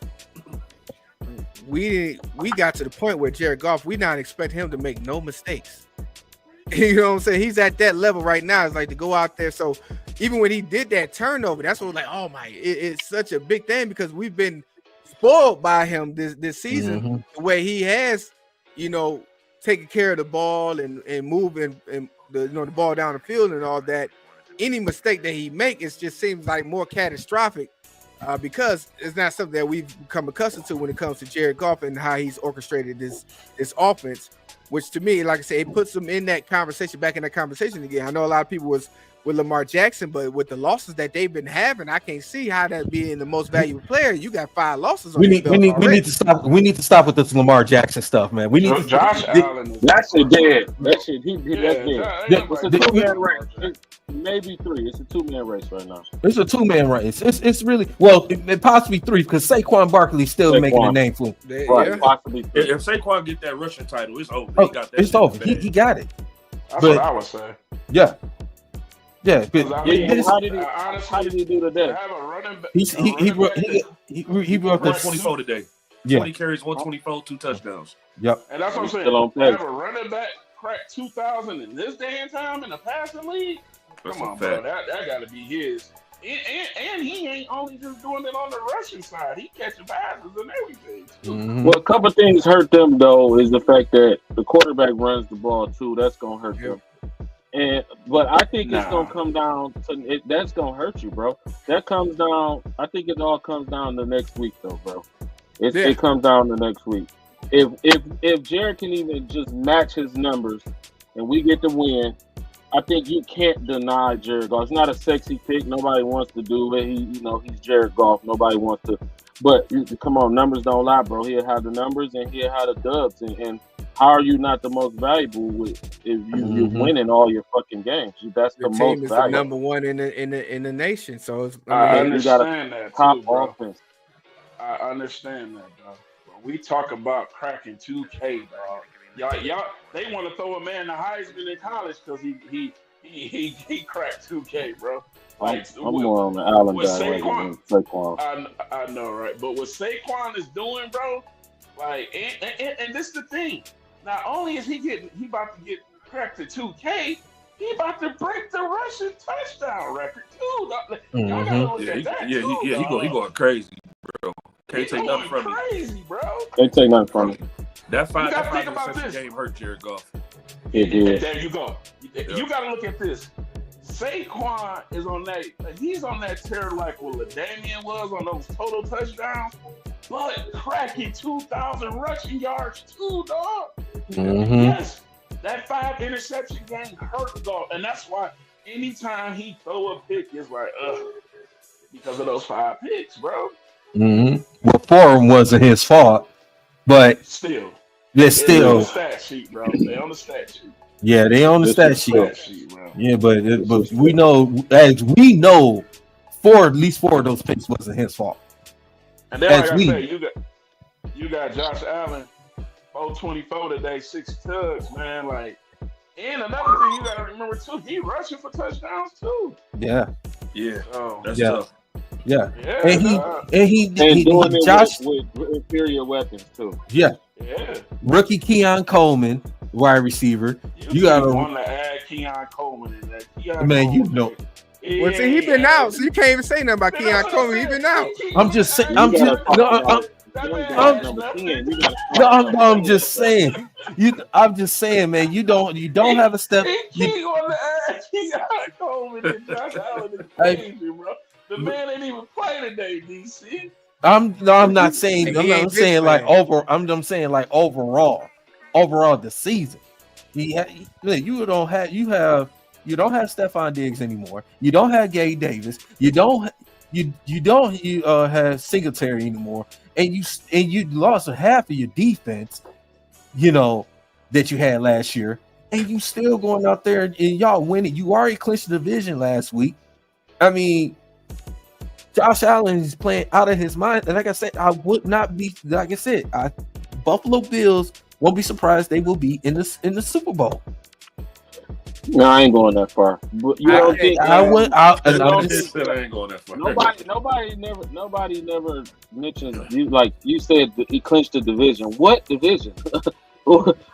we got to the point where Jared Goff, we not expect him to make no mistakes. You know what I'm saying? He's at that level right now. It's like to go out there. So even when he did that turnover, that's what like, oh my, it's such a big thing because we've been spoiled by him this season, the way he has, taking care of the ball and moving and the ball down the field and all that. Any mistake that he make, it just seems like more catastrophic because it's not something that we've become accustomed to when it comes to Jared Goff and how he's orchestrated this offense, which to me, like I said, it puts him in that conversation, back in that conversation again. I know a lot of people was with Lamar Jackson, but with the losses that they've been having, I can't see how that being the most valuable player. You got 5 losses on We your need belt already. to stop. We need to stop with this Lamar Jackson stuff, man. We need to Josh Allen. That shit dead. That shit, that's dead. Yeah, It's a 2-man race. It's maybe 3. It's a 2-man race right now. It's a 2-man race. It's really it possibly 3 because Saquon Barkley's still making a name for him. Right, Yeah. possibly 3. If Saquon get that rushing title, it's over. Oh, He got that it's shit over. bad. He got it. That's But- what I would say. Yeah. Yeah. But I Yeah, mean, how did he honestly, do to today? have a running back. he brought the 124 today. Yeah. 20 carries, 124, 2 touchdowns. Yep. And that's what I'm saying. Still on To pace. have a running back crack 2,000 in this day and time in the passing league. That's Come a on, bro. fact. That got to be his. And he ain't only just doing it on the rushing side. He catching passes and everything. Too. Mhm. Well, a couple of things hurt them though is the fact that the quarterback runs the ball too. That's gonna hurt them. But I think it's gonna come down to it. That's gonna hurt you, bro. That comes down. I think it all comes down to next week, though, bro. It comes down to next week. If Jared can even just match his numbers and we get the win, I think you can't deny Jared Goff. It's not a sexy pick. Nobody wants to do it. He's Jared Goff. Nobody wants to. But come on, numbers don't lie, bro. He'll have the numbers and he'll have the dubs. And how are you not the most valuable if you're winning all your fucking games? That's the The most team is the valuable. #1 in the nation. So it's, I you got understand that top too, bro. offense. I understand that, bro. When we talk about cracking 2K, dog, y'all, they want to throw a man the Heisman in college because he cracked 2K, bro. Like, I'm more on the Allen with guy than Saquon. I know, right? But what Saquon is doing, bro, like, and this is the thing. Not only is he about to get cracked to 2K, he about to break the rushing touchdown record too. Y'all gotta look at that too, He going crazy, bro. Can't take nothing from him. Crazy, bro. Can't take nothing from him. That You gotta think 5 about interception this. game hurt Jared Goff. It did. There you go. You gotta look at this. Saquon is on that. He's on that tear like what LaDainian was on those total touchdowns, but cracking 2,000 rushing yards too, dog. Yes, that 5 interception game hurt Goff, and that's why anytime he throw a pick, it's like, because of those 5 picks, bro. Well, 4 of them wasn't his fault, but Still, it's They're on still the stat sheet, bro. They on the stat sheet. yeah, they on the stat sheet. Bro. Yeah, but we know at least 4 of those picks wasn't his fault. And then, like As I we- say, you got Josh Allen, 424 today, 6 tugs, man. Like, and another thing you gotta remember too, he rushing for touchdowns too. Yeah, Yeah, So that's Yeah. tough. yeah, yeah, and he doing it Josh, with inferior weapons too. yeah, yeah. rookie Keon Coleman, wide receiver. You gotta want to add Keon Coleman in that. Man, you know. Well, see, he been out, so you can't even say nothing about Keon Coleman. He been out. I'm just saying. You gotta talk about- I'm just saying. I'm just saying, man. You don't have a step. He want to add Keon Coleman and Josh Allen is crazy, bro. The man ain't even play today, DC. I'm not saying. I'm saying like I'm saying like overall the season. You don't have Stephon Diggs anymore. You don't have Gabe Davis. You don't have Singletary anymore. And you lost half of your defense. That you had last year, and you still going out there and y'all winning. You already clinched the division last week. I mean, Josh Allen is playing out of his mind. And like I said, I would not be, like I said, Buffalo Bills won't be surprised they will be in the Super Bowl. No, I ain't going that far. But you don't think I ain't going that far. Nobody never mentioned you. Like you said, he clinched the division. What division?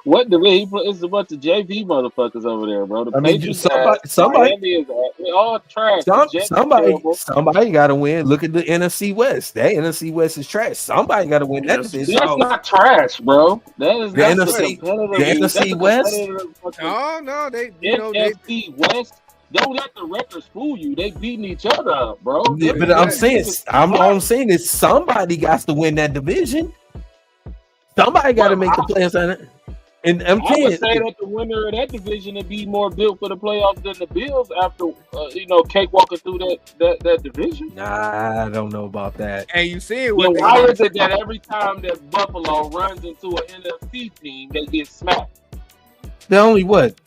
What division? It's a bunch of JV motherfuckers over there, bro. The Patriots somebody is all trash. Somebody got to win. Look at the NFC West. That NFC West is trash. Somebody got to win that division. That's not trash, bro. That is the NFC West. No, they NFC West. Don't let the records fool you. They beating each other up, bro. Yeah, but I'm saying is somebody got to win that division. Somebody got to make the plans on it. And I'm I saying, would say that the winner of that division would be more built for the playoffs than the Bills after cakewalking through that division. nah, I don't know about that. And you see Then what why is it that every time that Buffalo runs into an NFC team, they get smacked? They're only what?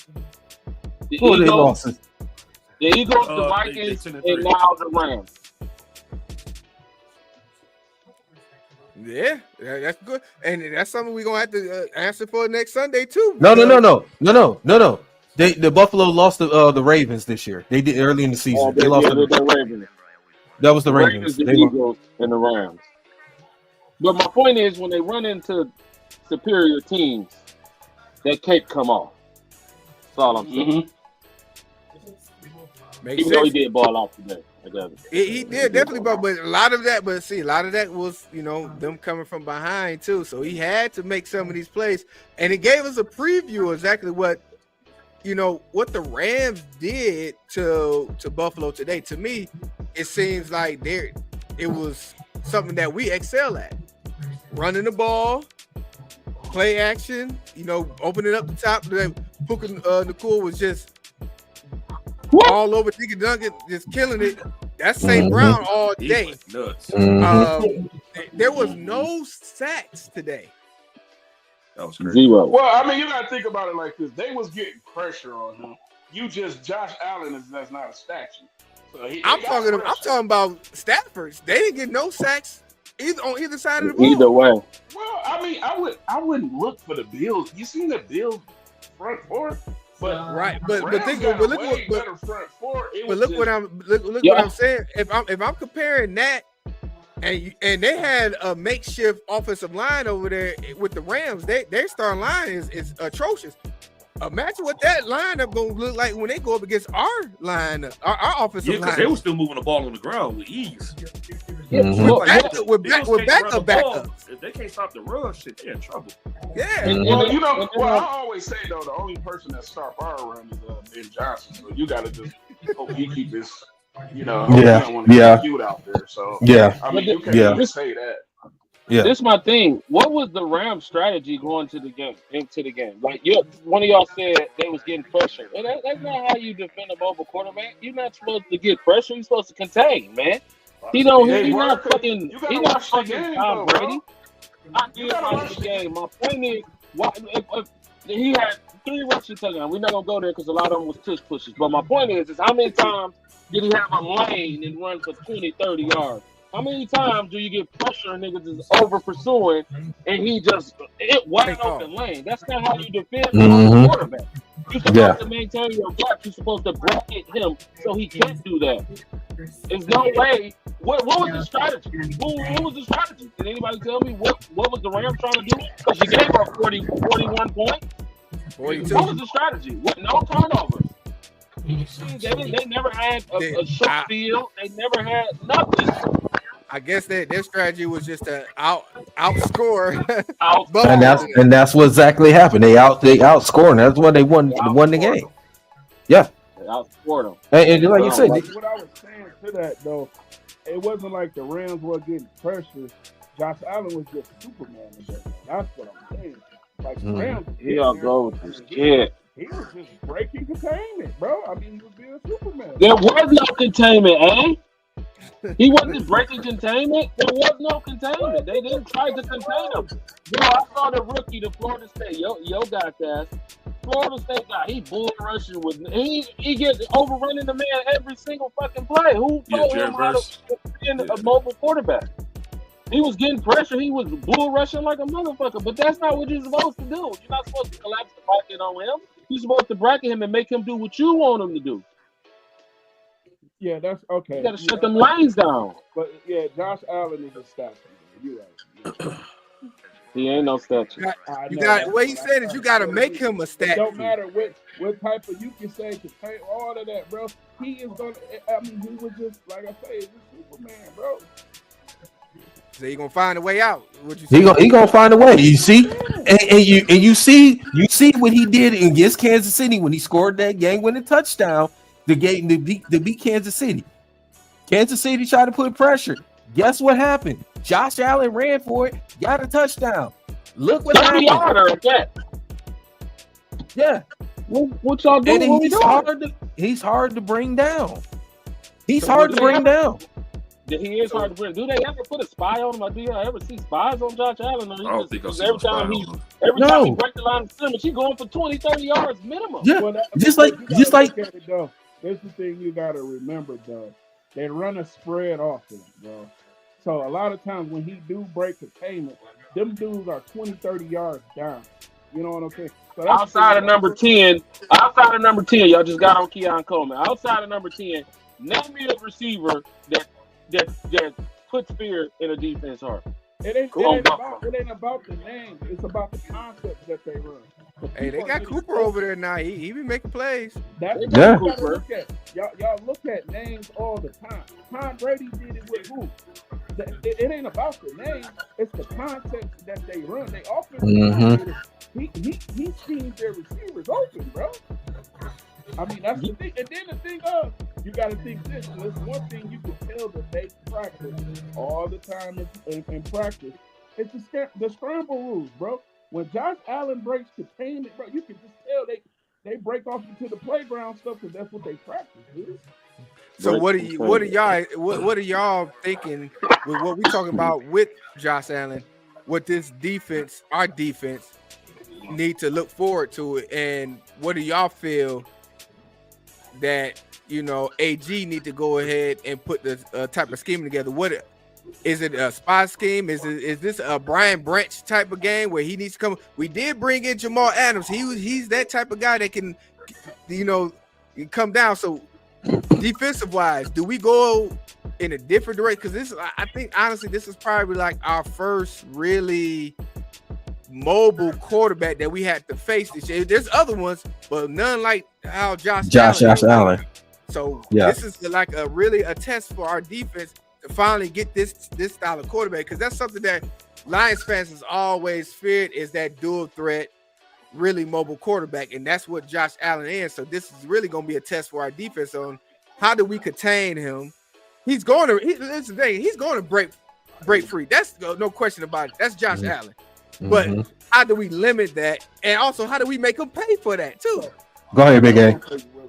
The Who are they Eagles, losses? the Eagles, the They Vikings, 10-3. and now the Rams. Yeah, that's good, and that's something we're gonna have to answer for next Sunday too. No. The Buffalo lost the Ravens this year. They did early in the season. They lost. The Ravens. That was the The Ravens. the They lost. Eagles, and the Rams. But my point is, when they run into superior teams, that cape come off. That's all I'm saying. Makes Even though he sense. did ball out today. He did definitely, but a lot of that was them coming from behind too. So he had to make some of these plays, and it gave us a preview of exactly what the Rams did to Buffalo today. To me, it seems like it was something that we excel at: running the ball, play action. Opening up the top. Puka Nacua was just all over Dinky Duncan, just killing it. That's St. Brown all He day. went nuts. There was no sacks today. That was crazy. Zero. Well, I mean, you got to think about it like this. They was getting pressure on him. Josh Allen that's not a statue. So I'm talking about Stafford's. They didn't get no sacks on either side of the ball. Either way. Well, I mean, I wouldn't look for the Bills. You seen the Bills front four? But Right, but Rams got a way better front four. Look what I'm saying. If I'm comparing that, and they had a makeshift offensive line over there with the Rams, their starting line is atrocious. Imagine what that lineup gonna look like when they go up against our line, our offensive Because line. they were still moving the ball on the ground with ease. With Bills can't run the ball. backup. If they can't stop the run, shit, they're in trouble. Yeah. Well, I always say though, the only person that stopped our run is Ben Johnson. So you got to just hope he keep his, you don't want to get cute out there. So I mean, you can't really say that. Yeah. This is my thing. What was the Rams' strategy going into the game? Like one of y'all said they was getting pressure. And that's not how you defend a mobile quarterback. You're not supposed to get pressure. You're supposed to contain, man. He's not fucking Tom Brady. I did watch the game. My point is, if he had 3 rushing touchdowns. We're not gonna go there because a lot of them was tush pushes. But my point is how many times did he have a lane and run for 20, 30 yards? How many times do you get pressure and niggas is over pursuing and he just wide open lane? That's not how you defend a quarterback. You're supposed to maintain your gap. You're supposed to bracket him so he can't do that. There's no way. What was the strategy? Who was the strategy? Can anybody tell me what was the Rams trying to do? Because you gave up 41 points. 42. What was the strategy? No turnovers. They never had a short field. They never had nothing. I guess their strategy was just to outscore. and that's what exactly happened. They outscored. That's why they won the game. Yeah. They outscored them. And like you said, what I was saying to that though, it wasn't like the Rams were getting pressure. Josh Allen was just Superman today. That's what I'm saying. Like Rams, he go with this kid. He was just breaking containment, bro. I mean, he was being Superman. There was no containment, eh? He wasn't breaking containment. There was no containment. They didn't try to contain him. I saw the rookie, the Florida State. Yo got that. Florida State guy. He bull rushing with. He gets overrunning the man every single fucking play. Who told him how to be a mobile quarterback? He was getting pressure. He was bull rushing like a motherfucker. But that's not what you're supposed to do. You're not supposed to collapse the bracket on him. You're supposed to bracket him and make him do what you want him to do. Yeah, that's okay. You gotta shut them lanes down. But yeah, Josh Allen is a statue. You're right. He ain't no statue. What he said is you gotta make him a statue. It don't matter what type of you can say to pay all of that, bro. He is gonna. I mean, he was just like I say, he's a Superman, bro. So he gonna find a way out. He gonna find a way. You see, and you see what he did against Kansas City when he scored that game-winning touchdown. The game to beat Kansas City. Kansas City tried to put pressure. Guess what happened? Josh Allen ran for it, got a touchdown. Look what happened. Yeah, What y'all doing? and What we doing? he's hard to bring down. He's So hard would to they bring down. He is hard to bring. Do they ever put a spy on him? Or do y'all ever see spies on Josh Allen? Or I don't think I've seen every a spy time on he him. every time he No. breaks the line of scrimmage, he going for 20, 30 yards minimum. Yeah, Well, just but like you gotta look at it, though. That's the thing you got to remember, though. They run a spread offense, bro. So a lot of times when he do break containment, them dudes are 20, 30 yards down. You know what I'm saying? So that's Outside of number 10, y'all just got on Keon Coleman. Outside of number 10, name me a receiver that puts fear in a defense heart. It ain't about the name. It's about the concept that they run. Hey, they got Cooper over there now. He be making plays. That's what Yeah. you gotta look at. Y'all look at names all the time. Tom Brady did it with who? It ain't about the name. It's the context that they run. They offense. He schemes their receivers open, bro. I mean, that's the thing. And then the thing of, you got to think this. There's one thing you can tell that they practice all the time in practice. It's the scramble rules, bro. When Josh Allen breaks containment, bro, you can just tell they break off into the playground stuff because that's what they practice, dude. So what are y'all thinking with what we talking about with Josh Allen? What this defense, our defense, need to look forward to it, and what do y'all feel that AG need to go ahead and put the type of scheme together? What is it, a spy scheme? Is this a Brian Branch type of game where he needs to come? We did bring in Jamal Adams. He's that type of guy that can come down. So defensive wise, do we go in a different direction? Because I think honestly this is probably like our first really mobile quarterback that we had to face this year. There's other ones, but none like how Josh Allen. So yeah, this is like a test for our defense to finally get this style of quarterback, because that's something that Lions fans has always feared, is that dual threat, really mobile quarterback, and that's what Josh Allen is. So this is really going to be a test for our defense on how do we contain him. He's going to break free. That's no question about it. That's Josh Allen. But how do we limit that? And also, how do we make them pay for that too? Go ahead, Big A.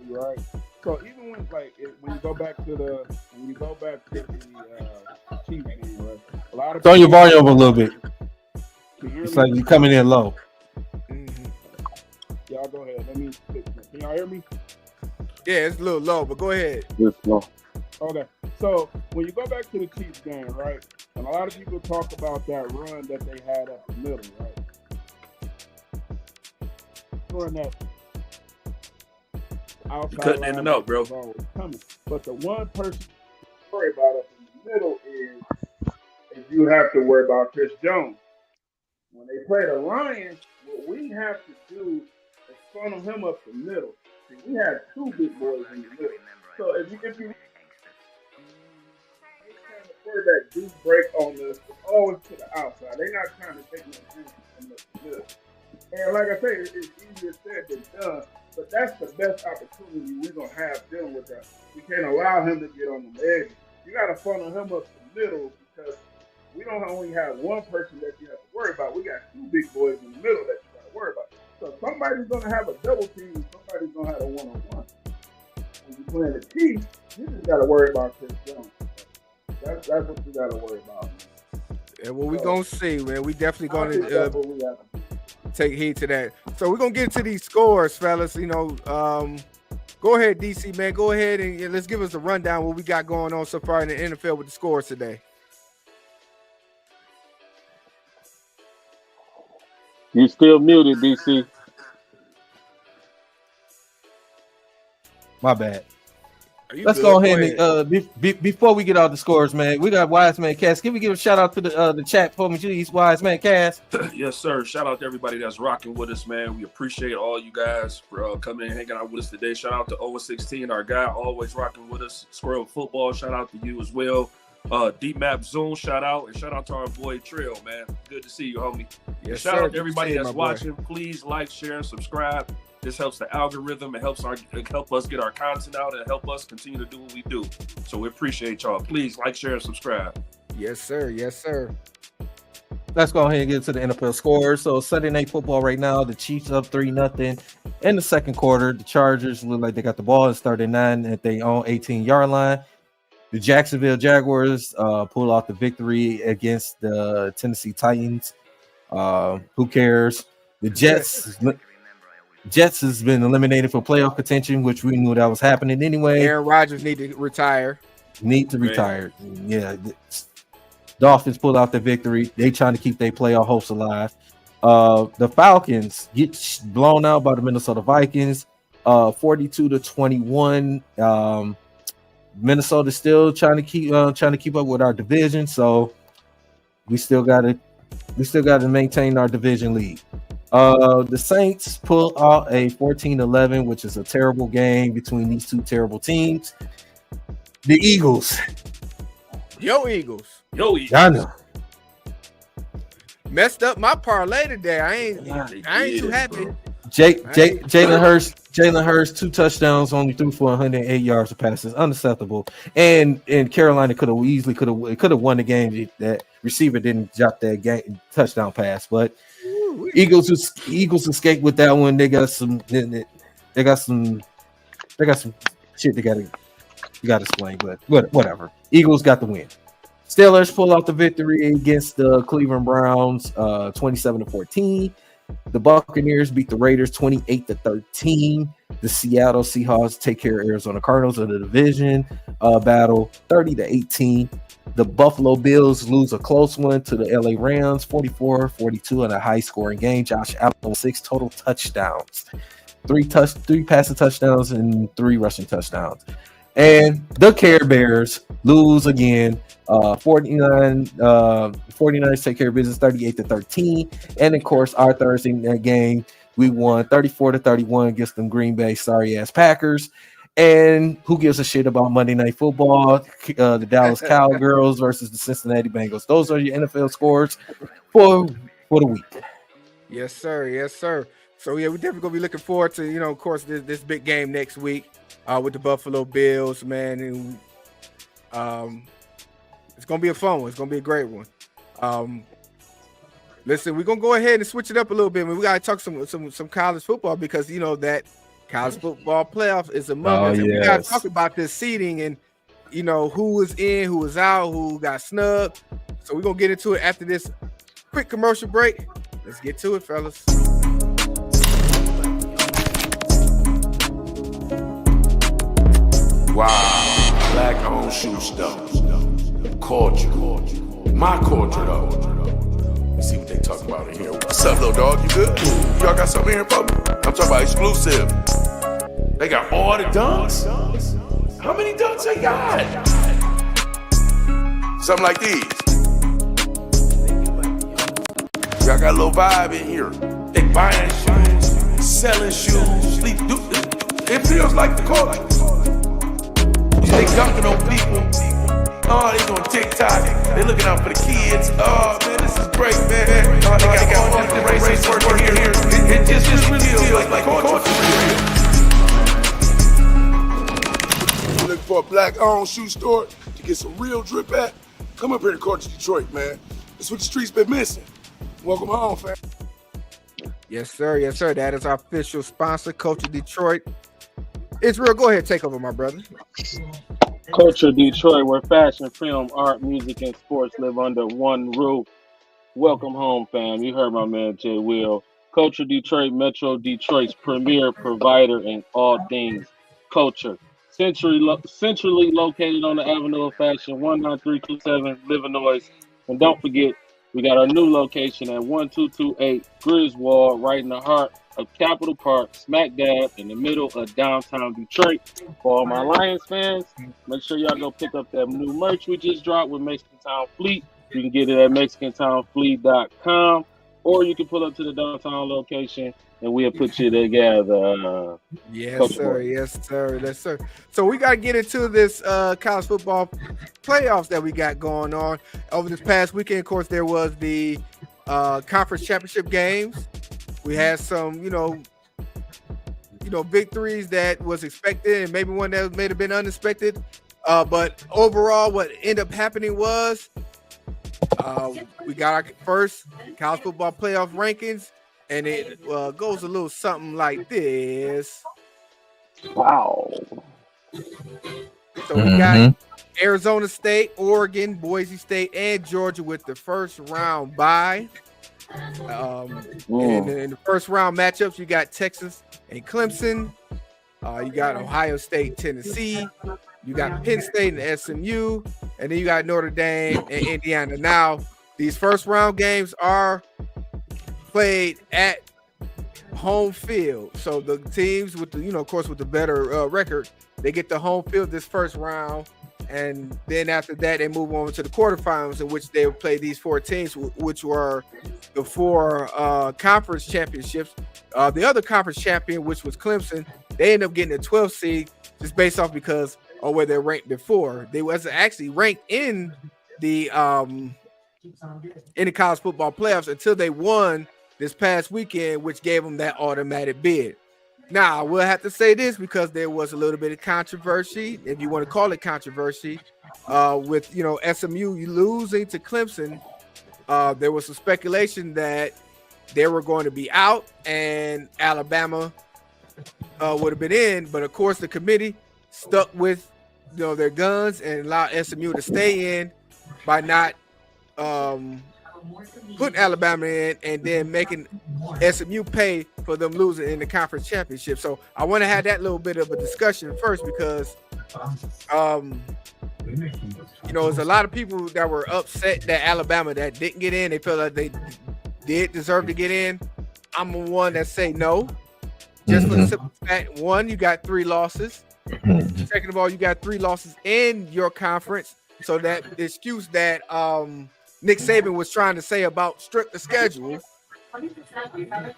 Right. So even when you go back to the Chiefs game, right? A lot of turn your volume up a little bit. It's like you're coming in low. Y'all go ahead. Let me fix it. Can y'all hear me? Yeah, it's a little low, but go ahead. It's low. Okay. So when you go back to the Chiefs game, right? And a lot of people talk about that run that they had up the middle, right? During that outside cutting in and out, bro. Coming. But the one person to worry about up in the middle is you have to worry about Chris Jones. When they play the Lions, what we have to do is funnel him up the middle. See, we have two big boys in the middle. So if you quarterback do break on this, it's always to the outside. They're not trying to take no chances from the middle. And like I say, it's easier said than done, but that's the best opportunity we're going to have dealing with that. We can't allow him to get on the edge. You got to funnel him up the middle, because we don't only have one person that you have to worry about. We got two big boys in the middle that you got to worry about. So somebody's going to have a double team, somebody's going to have a one-on-one. When you're playing the Chiefs, you just got to worry about Chris Jones. That's what you got to worry about. And what we going to see, man, we definitely going to take heed to that. So we're going to get to these scores, fellas. Go ahead, DC, man. Go ahead and let's give us a rundown what we got going on so far in the NFL with the scores today. You still muted, DC. My bad. Let's go ahead and before we get all the scores, man, we got Wise Man Cast. Can we give a shout out to the chat for me, please, Wise Man Cast? Yes, sir. Shout out to everybody that's rocking with us, man. We appreciate all you guys for coming and hanging out with us today. Shout out to 016, our guy, always rocking with us. Squirrel Football, shout out to you as well. D-Map Zoom, shout out, and shout out to our boy Trill, man. Good to see you, homie. Yes, shout sir. out to everybody that's watching. Boy. Please like, share, and subscribe. This helps the algorithm. It help us get our content out and help us continue to do what we do. So we appreciate y'all. Please like, share, and subscribe. Yes, sir. Yes, sir. let's go ahead and get to the NFL scores. So Sunday Night Football right now, the Chiefs up 3-0 in the second quarter. The Chargers look like they got the ball and started 9 at their own 18-yard line. The Jacksonville Jaguars pull off the victory against the Tennessee Titans. Who cares? The Jets has been eliminated for playoff contention, which we knew that was happening anyway. Aaron Rodgers need to retire. Yeah. Dolphins pulled out the victory. They trying to keep their playoff hopes alive. The Falcons get blown out by the Minnesota Vikings, 42-21. Minnesota still trying to keep up with our division, so we still got to maintain our division lead. The Saints pull out a 14-11, which is a terrible game between these two terrible teams. The Eagles. Yo, Eagles. I know. Messed up my parlay today. I ain't too happy. Jalen Hurts 2 touchdowns, only threw for 108 yards of passes, unacceptable. And Carolina could have won the game. That receiver didn't drop that touchdown pass, but Eagles escaped with that one. They got some shit they got to explain, but whatever. Eagles got the win. Steelers pull out the victory against the Cleveland Browns, 27-14. The Buccaneers beat the Raiders 28-13. The Seattle Seahawks take care of Arizona Cardinals in the division battle, 30-18. The Buffalo Bills lose a close one to the LA Rams, 44-42 in a high-scoring game. Josh Allen 6 total touchdowns, 3 passing touchdowns and 3 rushing touchdowns. And the Care Bears lose again. 49ers take care of business 38-13. And of course, our Thursday night game, we won 34-31 against them Green Bay sorry ass Packers. And who gives a shit about Monday Night Football? The Dallas Cowgirls versus the Cincinnati Bengals. Those are your NFL scores for the week. Yes, sir. So yeah, we're definitely gonna be looking forward to, of course, this big game next week with the Buffalo Bills, man. And it's gonna be a fun one. It's gonna be a great one. Listen, we're gonna go ahead and switch it up a little bit. We gotta talk some college football because that college football playoff is among us. And we gotta talk about this seeding and who was in, who was out, who got snubbed. So we're gonna get into it after this quick commercial break. Let's get to it, fellas. Wow, black-owned shoe store. Culture. My culture, though. Let's see what they talk about in here. What's up, little dog? You good? Y'all got something here for me? I'm talking about exclusive. They got all the dunks? How many dunks they got? Something like these. Y'all got a little vibe in here. They buying shoes, selling shoes, it feels like the culture. They dunking on people. Oh, they doing TikTok. They looking out for the kids. Oh, man, this is great, man. Oh, they got all different races working here. It just really feels like culture. You looking for a black-owned shoe store to get some real drip at? Come up here to Culture Detroit, man. That's what the streets been missing. Welcome home, fam. Yes, sir. That is our official sponsor, Culture Detroit. Israel, go ahead, take over, my brother. Culture Detroit, where fashion, film, art, music, and sports live under one roof. Welcome home, fam. You heard my man Jay Will. Culture Detroit, Metro Detroit's premier provider in all things culture. Centrally located on the Avenue of Fashion, 19327 Livernois. And don't forget, we got our new location at 1228 Griswold, right in the heart of Capitol Park, smack dab in the middle of downtown Detroit. For all my Lions fans, make sure y'all go pick up that new merch we just dropped with Mexican Town Fleet. You can get it at MexicanTownFleet.com, or you can pull up to the downtown location and we'll put you together. Yes, sir. So we got to get into this college football playoffs that we got going on. Over this past weekend, of course, there was the conference championship games. We had some, victories that was expected and maybe one that may have been unexpected. But overall, what ended up happening was We got our first college football playoff rankings, and it goes a little something like this. Wow. So we got Arizona State, Oregon, Boise State, and Georgia with the first round bye. In the first round matchups, you got Texas and Clemson. You got Ohio State, Tennessee. You got Penn State and SMU, and then you got Notre Dame and Indiana. Now, these first round games are played at home field. So the teams with the, of course, with the better record, they get the home field this first round. And then after that, they move on to the quarterfinals, in which they will play these four teams, which were the four conference championships. The other conference champion, which was Clemson, they ended up getting a 12th seed just based off because of where they're ranked before. They was actually ranked in the college football playoffs until they won this past weekend, which gave them that automatic bid. Now, I will have to say this because there was a little bit of controversy, if you want to call it controversy, with SMU losing to Clemson. There was some speculation that they were going to be out and Alabama would have been in, but of course the committee stuck with their guns and allowed SMU to stay in by not putting Alabama in and then making SMU pay for them losing in the conference championship. So I want to have that little bit of a discussion first because there's a lot of people that were upset that Alabama that didn't get in. They felt like they did deserve to get in. I'm the one that say no. Just for the simple fact, one, you got 3 losses. Second of all, you got 3 losses in your conference. So that the excuse that Nick Saban was trying to say about the schedule,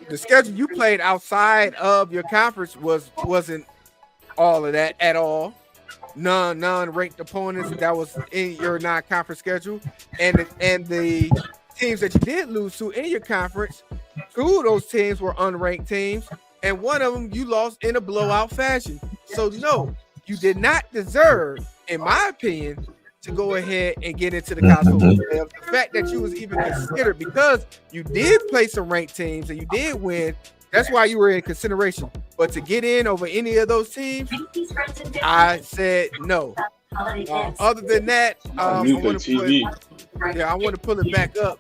the schedule you played outside of your conference wasn't all of that at all. Non-ranked opponents that was in your non-conference schedule, and the teams that you did lose to in your conference, 2 of those teams were unranked teams, and one of them you lost in a blowout fashion. So no, you did not deserve, in my opinion, to go ahead and get into the college football playoffs. The fact that you was even considered, because you did play some ranked teams and you did win, that's why you were in consideration. But to get in over any of those teams, I said no. Other than that, I want to pull it back up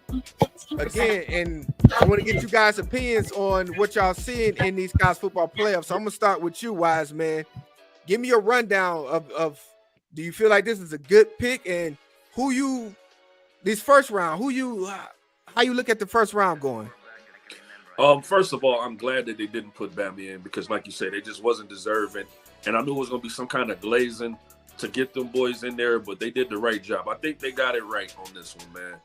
again, and I want to get you guys' opinions on what y'all seeing in these college football playoffs. So I'm gonna start with you, Wise Man. Give me a rundown of do you feel like this is a good pick, and how you look at the first round going? First of all, I'm glad that they didn't put Bama in because, like you said, they just wasn't deserving. And I knew it was going to be some kind of glazing to get them boys in there, but they did the right job. I think they got it right on this one, man.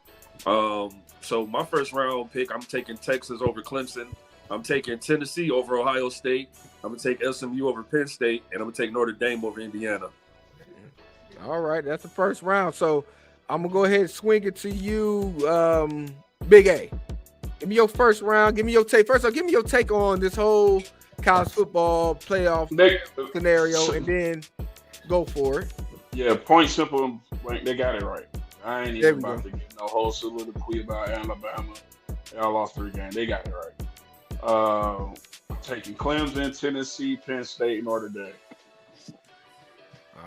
So my first round pick, I'm taking Texas over Clemson. I'm taking Tennessee over Ohio State. I'm going to take SMU over Penn State, and I'm going to take Notre Dame over Indiana. All right, that's the first round. So I'm going to go ahead and swing it to you, Big A. Give me your first round. Give me your take. First of all, give me your take on this whole college football playoff scenario, and then go for it. Yeah, point simple. They got it right. I ain't even about to get no whole soliloquy about Alabama. Y'all lost 3 games. They got it right. Taking Clemson, Tennessee, Penn State, Notre Dame.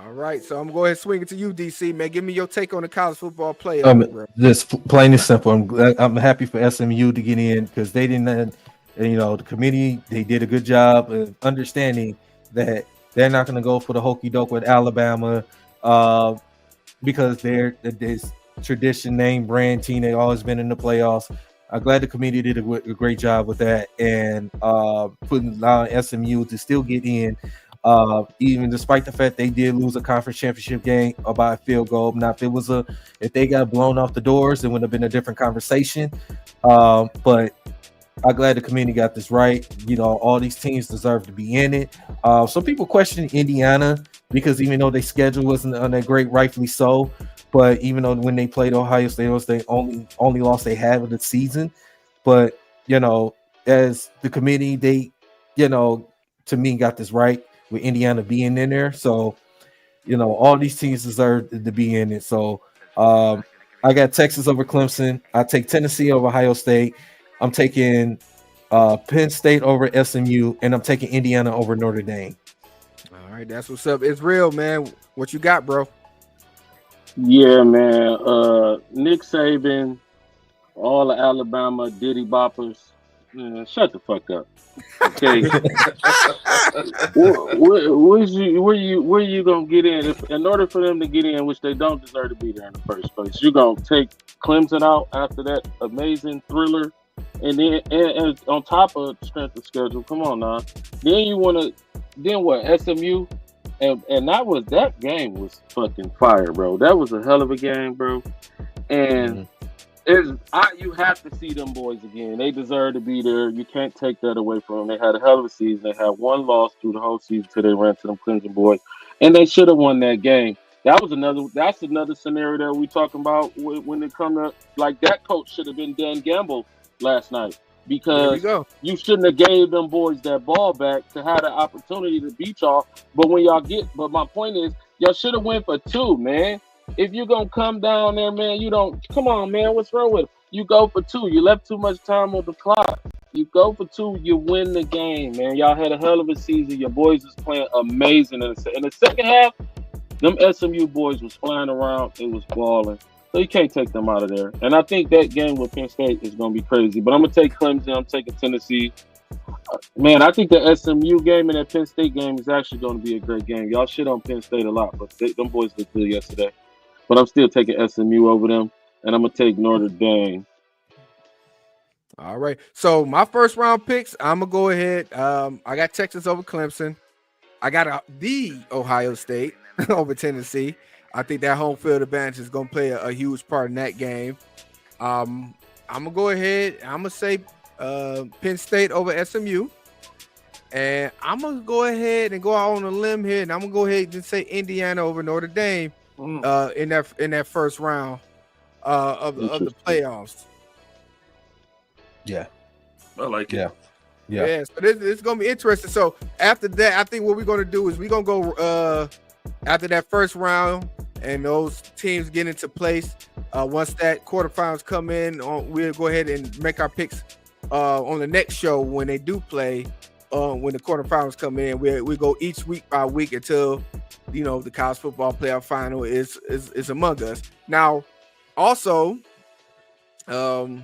All right, so I'm going to go ahead and swing it to you, DC, man. Give me your take on the college football playoff. Just plain and simple. I'm happy for SMU to get in because they didn't, the committee, they did a good job of understanding that they're not going to go for the hokey doke with Alabama because they're this tradition name brand team. They always been in the playoffs. I'm glad the committee did a great job with that and allowing SMU to still get in. Even despite the fact they did lose a conference championship game by a field goal. Now, if they got blown off the doors, it would have been a different conversation. But I'm glad the committee got this right. All these teams deserve to be in it. Some people question Indiana because even though their schedule wasn't on that great, rightfully so. But even though when they played Ohio State, it was the only loss they had of the season. But as the committee, they to me got this right. With Indiana being in there. So, all these teams deserve to be in it. So, I'm I got Texas over Clemson. I take Tennessee over Ohio State. I'm taking Penn State over SMU, and I'm taking Indiana over Notre Dame. All right, that's what's up. It's real, man. What you got, bro? Yeah, man. Nick Saban, all the Alabama Diddy boppers. Man, shut the fuck up. Okay. where you gonna get in? In order for them to get in, which they don't deserve to be there in the first place, you're gonna take Clemson out after that amazing thriller, and then and on top of strength of schedule. Come on now. Then what? SMU, and that game was fucking fire, bro. That was a hell of a game, bro. And you have to see them boys again. They deserve to be there. You can't take that away from them. They had a hell of a season. They had one loss through the whole season till they ran to them Clemson boys, and they should have won that game. That's another scenario that we talking about when it comes to, like, that coach should have been Dan Gamble last night, because you shouldn't have gave them boys that ball back to have the opportunity to beat y'all. But my point is, y'all should have went for 2, man. If you're going to come down there, man, come on, man, what's wrong with it? You go for 2. You left too much time on the clock. You go for 2, you win the game, man. Y'all had a hell of a season. Your boys was playing amazing. In the second half, them SMU boys was flying around. It was balling. So you can't take them out of there. And I think that game with Penn State is going to be crazy. But I'm going to take Clemson. I'm taking Tennessee. Man, I think the SMU game and that Penn State game is actually going to be a great game. Y'all shit on Penn State a lot, but them boys looked good yesterday. But I'm still taking SMU over them, and I'm going to take Notre Dame. All right. So my first round picks, I'm going to go ahead. I got Texas over Clemson. I got the Ohio State over Tennessee. I think that home field advantage is going to play a huge part in that game. I'm going to go ahead. I'm going to say Penn State over SMU. And I'm going to go ahead and go out on a limb here, and I'm going to go ahead and say Indiana over Notre Dame. In that first round of the playoffs. Yeah, I like it. Yeah. So this is gonna be interesting. So after that, I think what we're gonna do is we're gonna go after that first round and those teams get into place. Once that quarterfinals come in, we'll go ahead and make our picks on the next show when they do play. When the quarterfinals come in, we go each week by week until the college football playoff final is among us. Now, also, of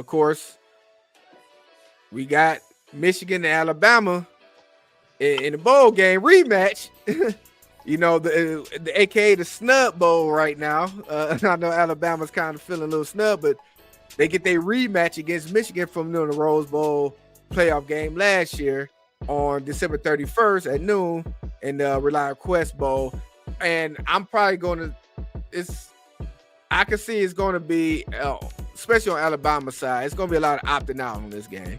course, we got Michigan and Alabama in the bowl game rematch. the AKA the snub bowl right now. I know Alabama's kind of feeling a little snub, but they get their rematch against Michigan from the Rose Bowl playoff game last year on December 31st at noon in the Reliant Quest Bowl. And I'm probably I can see it's going to be, especially on Alabama's side, it's going to be a lot of opting out on this game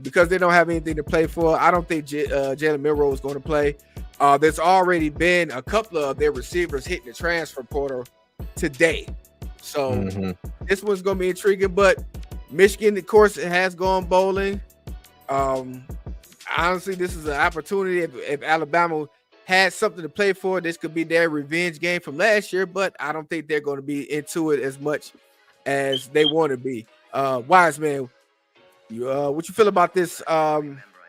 because they don't have anything to play for. I don't think Jalen Milroe is going to play. There's already been a couple of their receivers hitting the transfer portal today. So this one's going to be intriguing. But Michigan, of course, has gone bowling. Honestly, this is an opportunity. If Alabama had something to play for, this could be their revenge game from last year, but I don't think they're going to be into it as much as they want to be. Wise man, what you feel about this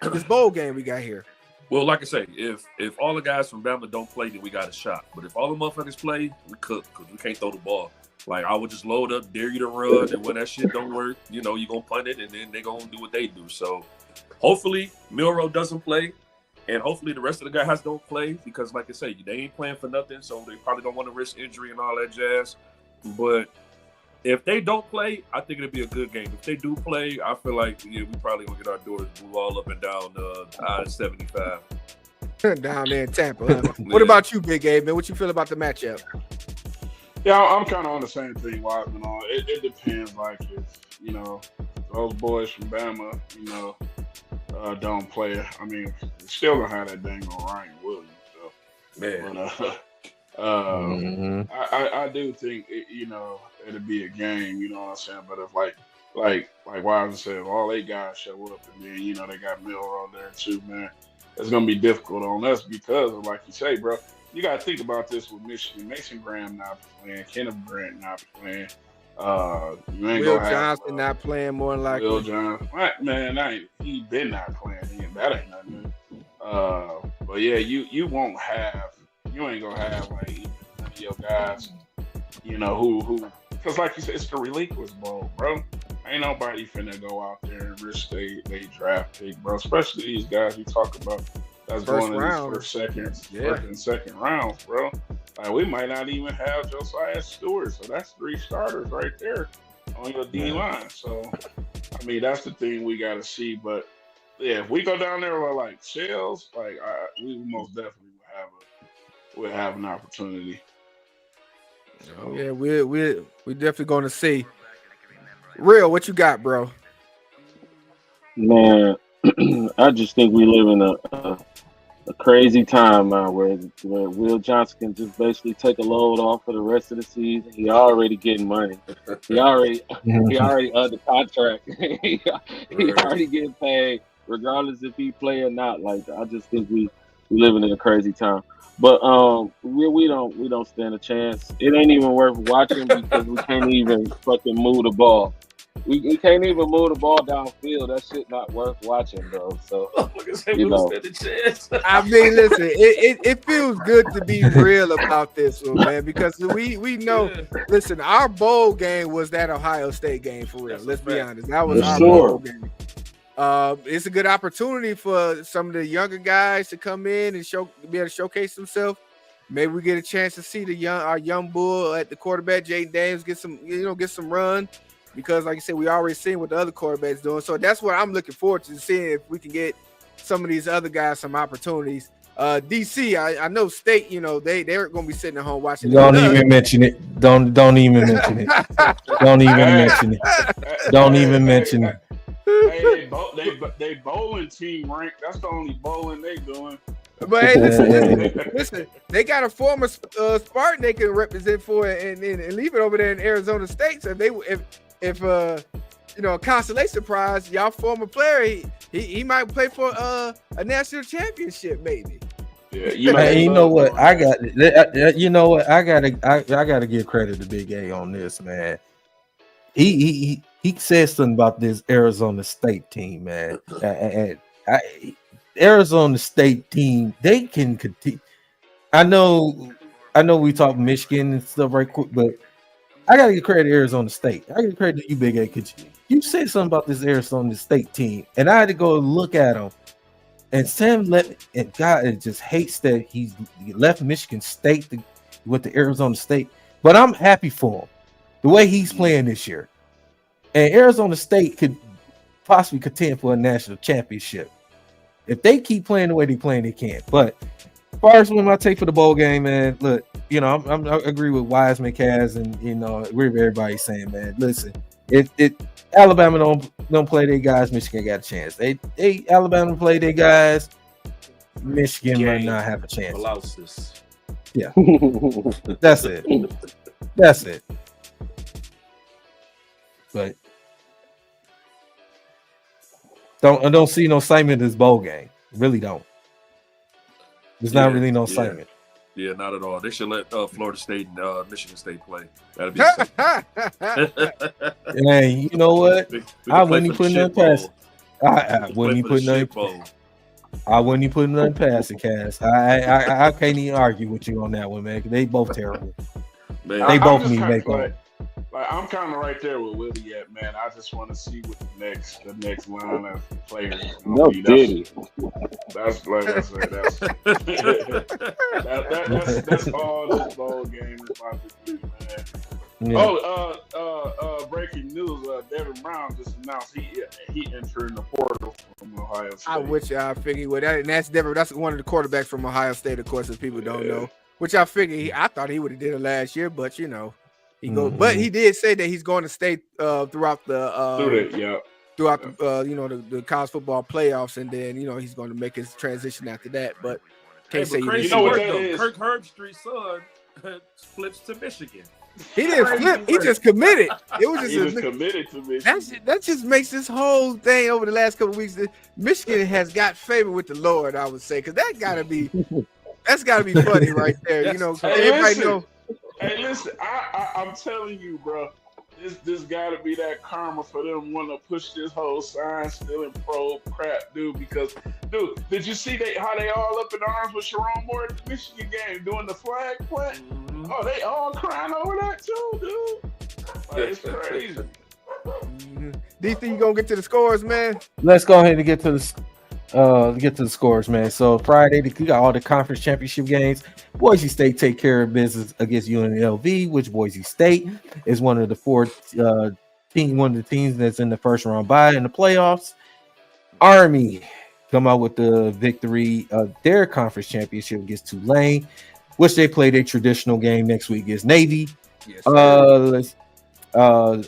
this bowl game we got here? Well, like I say, if all the guys from Bama don't play, then we got a shot. But if all the motherfuckers play, we cook because we can't throw the ball. Like, I would just load up, dare you to run, and when that shit don't work, you're going to punt it, and then they're going to do what they do. So, hopefully, Milroe doesn't play, and hopefully the rest of the guys don't play because, like I say, they ain't playing for nothing, so they probably don't want to risk injury and all that jazz. But if they don't play, I think it'll be a good game. If they do play, I feel like, we probably going to get our doors moved all up and down I-75. Down there in Tampa. Huh? What about you, Big A, man? What you feel about the matchup? Yeah, I'm kind of on the same thing, Wiseman. It depends. Like, if those boys from Bama, don't play. I mean, still gonna have that dang on Ryan Williams. So, man. But, I do think it'll be a game. You know what I'm saying? But if like Wiseman said, if all 8 guys show up and then they got Milroe there too, man, it's gonna be difficult on us because, like you say, bro. you got to think about this with Michigan. Mason Graham not playing, Kenneth Grant not playing. You ain't Will gonna have Johnson not playing more than likely. Will Johnson. Man, he been not playing. That ain't nothing. But yeah, you ain't gonna have like even one of your guys, who because like you said, it's the relinquish bowl, bro. Ain't nobody finna go out there and risk they draft pick, bro. Especially these guys we talk about that's First going in round. these first and second rounds, bro. Like we might not even have Josiah Stewart, so that's 3 starters right there on your D line. So I mean that's the thing we gotta see. But yeah, if we go down there with like Shells, like we most definitely would have an opportunity. So, yeah, we're definitely going to see. Real, what you got, bro? Man, I just think we live in a crazy time now where Will Johnson can just basically take a load off for the rest of the season. He already getting money. He already under contract. he already getting paid, regardless if he play or not. Like I just think we living in a crazy time. But we don't stand a chance. It ain't even worth watching because we can't even fucking move the ball. We can't even move the ball downfield. That shit not worth watching, bro. So I mean, listen, it feels good to be real about this one, man, because we know. Listen, our bowl game was that Ohio State game for real. Let's be honest, that was our bowl game. It's a good opportunity for some of the younger guys to come in and be able to showcase themselves. Maybe we get a chance to see our young bull at the quarterback, Jaden Daniels, get some run. Because, like I said, we already seen what the other quarterbacks doing. So that's what I'm looking forward to, seeing if we can get some of these other guys some opportunities. DC, I know State, they're going to be sitting at home watching. Don't even mention it. Don't even mention it. Don't even mention it. Don't even mention it. Hey, they bowling team rank. That's the only bowling they doing. But hey, listen, they got a former Spartan they can represent for and leave it over there in Arizona State. So if a consolation prize, y'all former player, he might play for a national championship, maybe. Yeah, you know what? I gotta give credit to Big A on this, man. He said something about this Arizona State team, man. Arizona State team, they can continue. I know we talk Michigan and stuff right quick, but I gotta give credit to Arizona State. I give credit to you, Big A. You said something about this Arizona State team, and I had to go look at them. And Sam and God just hates that he left Michigan State with the Arizona State, but I'm happy for him the way he's playing this year. And Arizona State could possibly contend for a national championship. If they keep playing the way they're playing, they can. But as far as when I take for the bowl game, man, look, I agree with Wiseman, Kaz, and we're everybody saying, man, listen, if Alabama don't play their guys, Michigan got a chance. They Alabama play their guys, Michigan might not have a chance. Blouses. Yeah, that's it. That's it. But I don't see no excitement in this bowl game. Really don't. There's not really no excitement. Yeah, not at all. They should let Florida State and Michigan State play. That'd be Hey, you know what? I wouldn't even put nothing past. I wouldn't even put nothing. I wouldn't even put nothing past it, Cass. I can't even argue with you on that one, man. They both terrible. Man, they both need makeup. Like I'm kind of right there with Willie at, man. I just want to see what the next line of players is going to be. That's like I said. That's all this bowl game is about to be, man. Yeah. Breaking news: Devin Brown just announced he entering the portal from Ohio State. I figured with that, and that's one of the quarterbacks from Ohio State, of course, as people don't know. Which I figured I thought he would have did it last year, but he goes. But he did say that he's going to stay throughout the the college football playoffs, and then he's going to make his transition after that. But can't say what that is. Kirk Herbstreit's son flips to Michigan. He didn't flip. He just committed. It was just he was committed to Michigan. That just makes this whole thing over the last couple of weeks. Michigan has got favor with the Lord, I would say, because that got to be That's got to be funny right there. You know, 'cause Hey, everybody listen. know. Hey, listen, I'm telling you, bro. This got to be that karma for them wanting to push this whole sign stealing probe crap, dude. Because, dude, did you see how they all up in arms with Sharon Moore at the Michigan game doing the flag plant? Oh, they all crying over that too, dude. Like, it's crazy. Do you think you gonna get to the scores, man? Let's go ahead and get to the scores, man. So Friday, we got all the conference championship games. Boise State take care of business against UNLV, which Boise State is one of the teams that's in the first round bye in the playoffs. Army come out with the victory of their conference championship against Tulane, which they play their traditional game next week against Navy. Yes,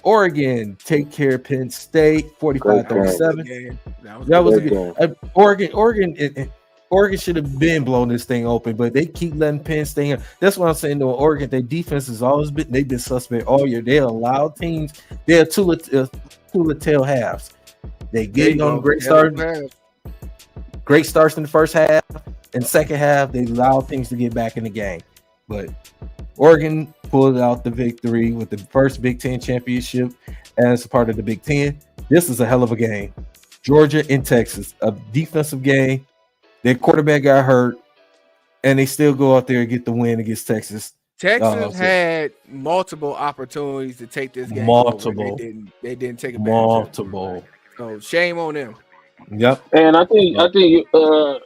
Oregon take care of Penn State 45-37. That was a good Oregon should have been blowing this thing open, but they keep letting Penn State in. That's what I'm saying. Though Oregon, their defense has always been suspect all year. They allow teams. They're two tail halves. They get on great starts in the first half, and second half they allow teams to get back in the game. But Oregon pulled out the victory with the first Big Ten championship as part of the Big Ten. This is a hell of a game. Georgia and Texas, a defensive game. Their quarterback got hurt, and they still go out there and get the win against Texas. Texas had multiple opportunities to take this game. They didn't take advantage. Multiple. So shame on them. Yep. And I think the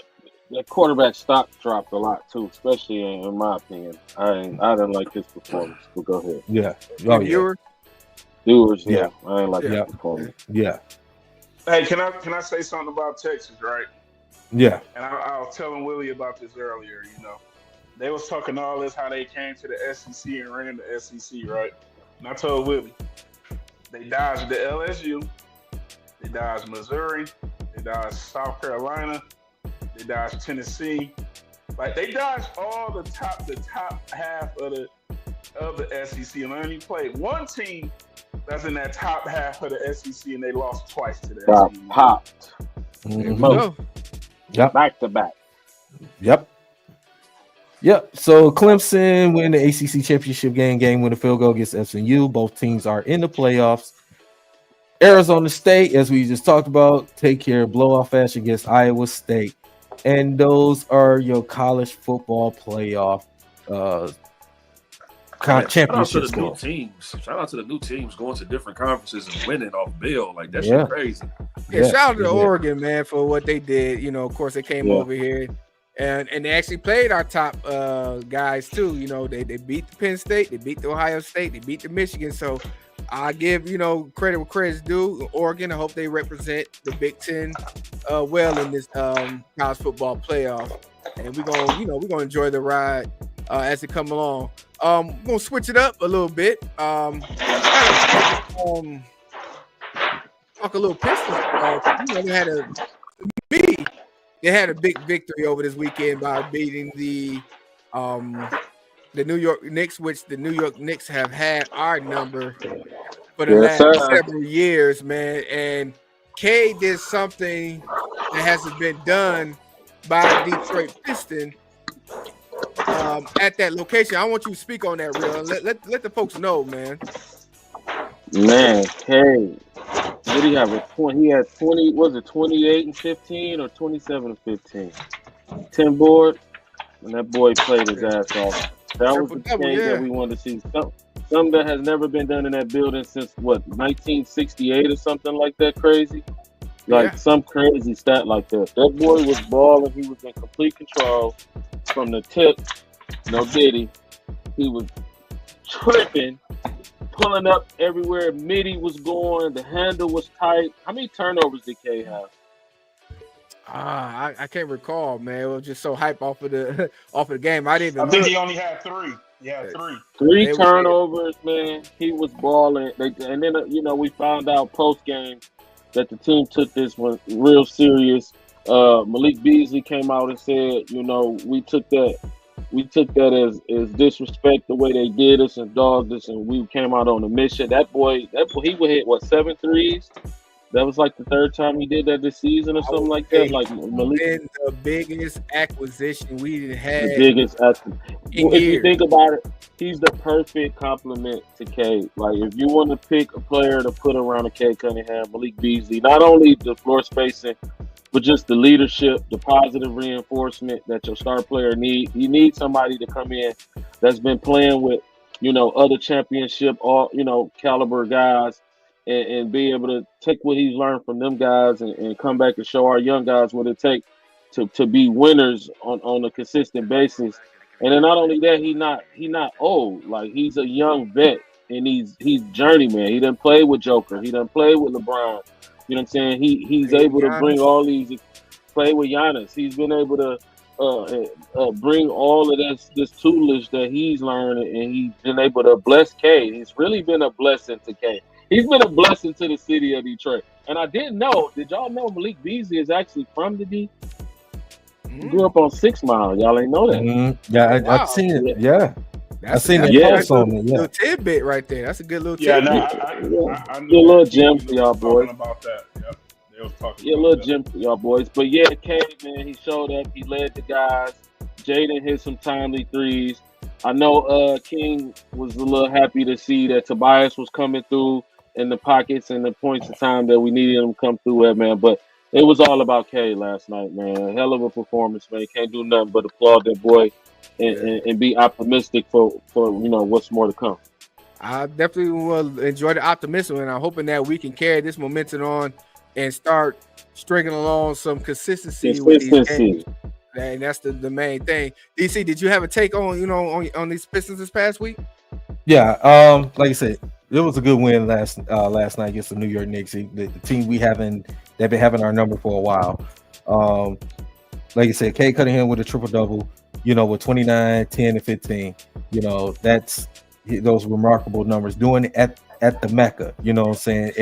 quarterback stock dropped a lot too, especially in my opinion. I didn't like his performance. But go ahead. Yeah. Viewers, yeah. I didn't like his performance. Yeah. Hey, can I say something about Texas, right? Yeah. And I was telling Willie about this earlier. You know, they was talking all this how they came to the SEC and ran the SEC, right? And I told Willie they dodged the LSU, they dodged Missouri, they dodged South Carolina, they dodged Tennessee. Like they dodged all the top half of the SEC, and only played one team that's in that top half of the SEC, and they lost twice to that team. Popped. Mm-hmm. Yep. Back to back. Yep. So Clemson win the ACC championship game with a field goal against SMU. Both teams are in the playoffs. Arizona State, as we just talked about, take care of blowout fashion against Iowa State. And those are your college football playoff championship scores. Shout out to the new teams going to different conferences and winning off bill. Like that's shit crazy. Yeah, shout out to Oregon, man, for what they did. You know, of course, they came over here and they actually played our top guys too. You know, they beat the Penn State, they beat the Ohio State, they beat the Michigan. So I give credit where credit's due. Oregon, I hope they represent the Big Ten well in this college football playoff, and we're gonna enjoy the ride as it come along. We're gonna switch it up a little bit. Talk a little Pistons. They had a big victory over this weekend by beating the New York Knicks, which the New York Knicks have had our number for the last several years, man. And K did something that hasn't been done by the Detroit Pistons at that location. I want you to speak on that, real. Let the folks know, man. Man, K. What do you have? He had 20. Was it 28 and 15 or 27 and 15? 10 board, and that boy played his ass off. That was the game that we wanted to see. Something that has never been done in that building since 1968 or something like that. Crazy, some crazy stat like that. That boy was balling. He was in complete control from the tip. No diddy. He was tripping, pulling up everywhere. Midi was going. The handle was tight. How many turnovers did K have? I can't recall, man. It was just so hype off of the game. I think he only had 3. Yeah, 3. 3 turnovers, man. He was balling. And then we found out post game that the team took this one real serious. Malik Beasley came out and said, we took that as disrespect the way they did us and dogged us, and we came out on a mission. That boy, he would hit 7 threes That was like the third time he did that this season or I something would like say that. Like he's Malik, been the biggest acquisition we had the biggest. in If you years. think about it, he's the perfect complement to K. Like if you want to pick a player to put around a K Cunningham, Malik Beasley, not only the floor spacing, but just the leadership, the positive reinforcement that your star player need. You need somebody to come in that's been playing with, other championship, all caliber guys, and be able to take what he's learned from them guys and come back and show our young guys what it takes to be winners on a consistent basis. And then not only that, he not old. Like he's a young vet and he's journeyman. He done played with Joker. He done played with LeBron. You know what I'm saying? He's Hey, able to bring Giannis. all these play with Giannis. He's been able to bring all of this tutelage that he's learned, and he's been able to bless K. He's really been a blessing to K. He's been a blessing to the city of Detroit. And I didn't know. Did y'all know Malik Beasley is actually from the D? He grew up on 6 Mile. Y'all ain't know that. Yeah, Wow. I've seen it. Yeah, That's seen that's that a post nice on it, yeah. little tidbit right there. That's a good little Yeah, tidbit. no, Yeah. I knew Good little that. gem He for y'all was boys. talking about that. Yep. They was talking Yeah, a about little that. gem for y'all boys. But yeah, K, man, he showed up. He led the guys. Jaden hit some timely threes. I know King was a little happy to see that Tobias was coming through in the pockets and the points of time that we needed him to come through at, man. But it was all about K last night, man. Hell of a performance, man. Can't do nothing but applaud that boy and be optimistic for what's more to come. I definitely will enjoy the optimism, and I'm hoping that we can carry this momentum on and start stringing along some consistency with these games. Consistency. And that's the main thing. DC, did you have a take on these Pistons this past week? Yeah. Like I said, it was a good win last night against the New York Knicks, the team they've been having our number for a while. Like I said, K Cunningham with a triple double, with 29, 10, and 15. That's those remarkable numbers. Doing it at the Mecca, you know what I'm saying?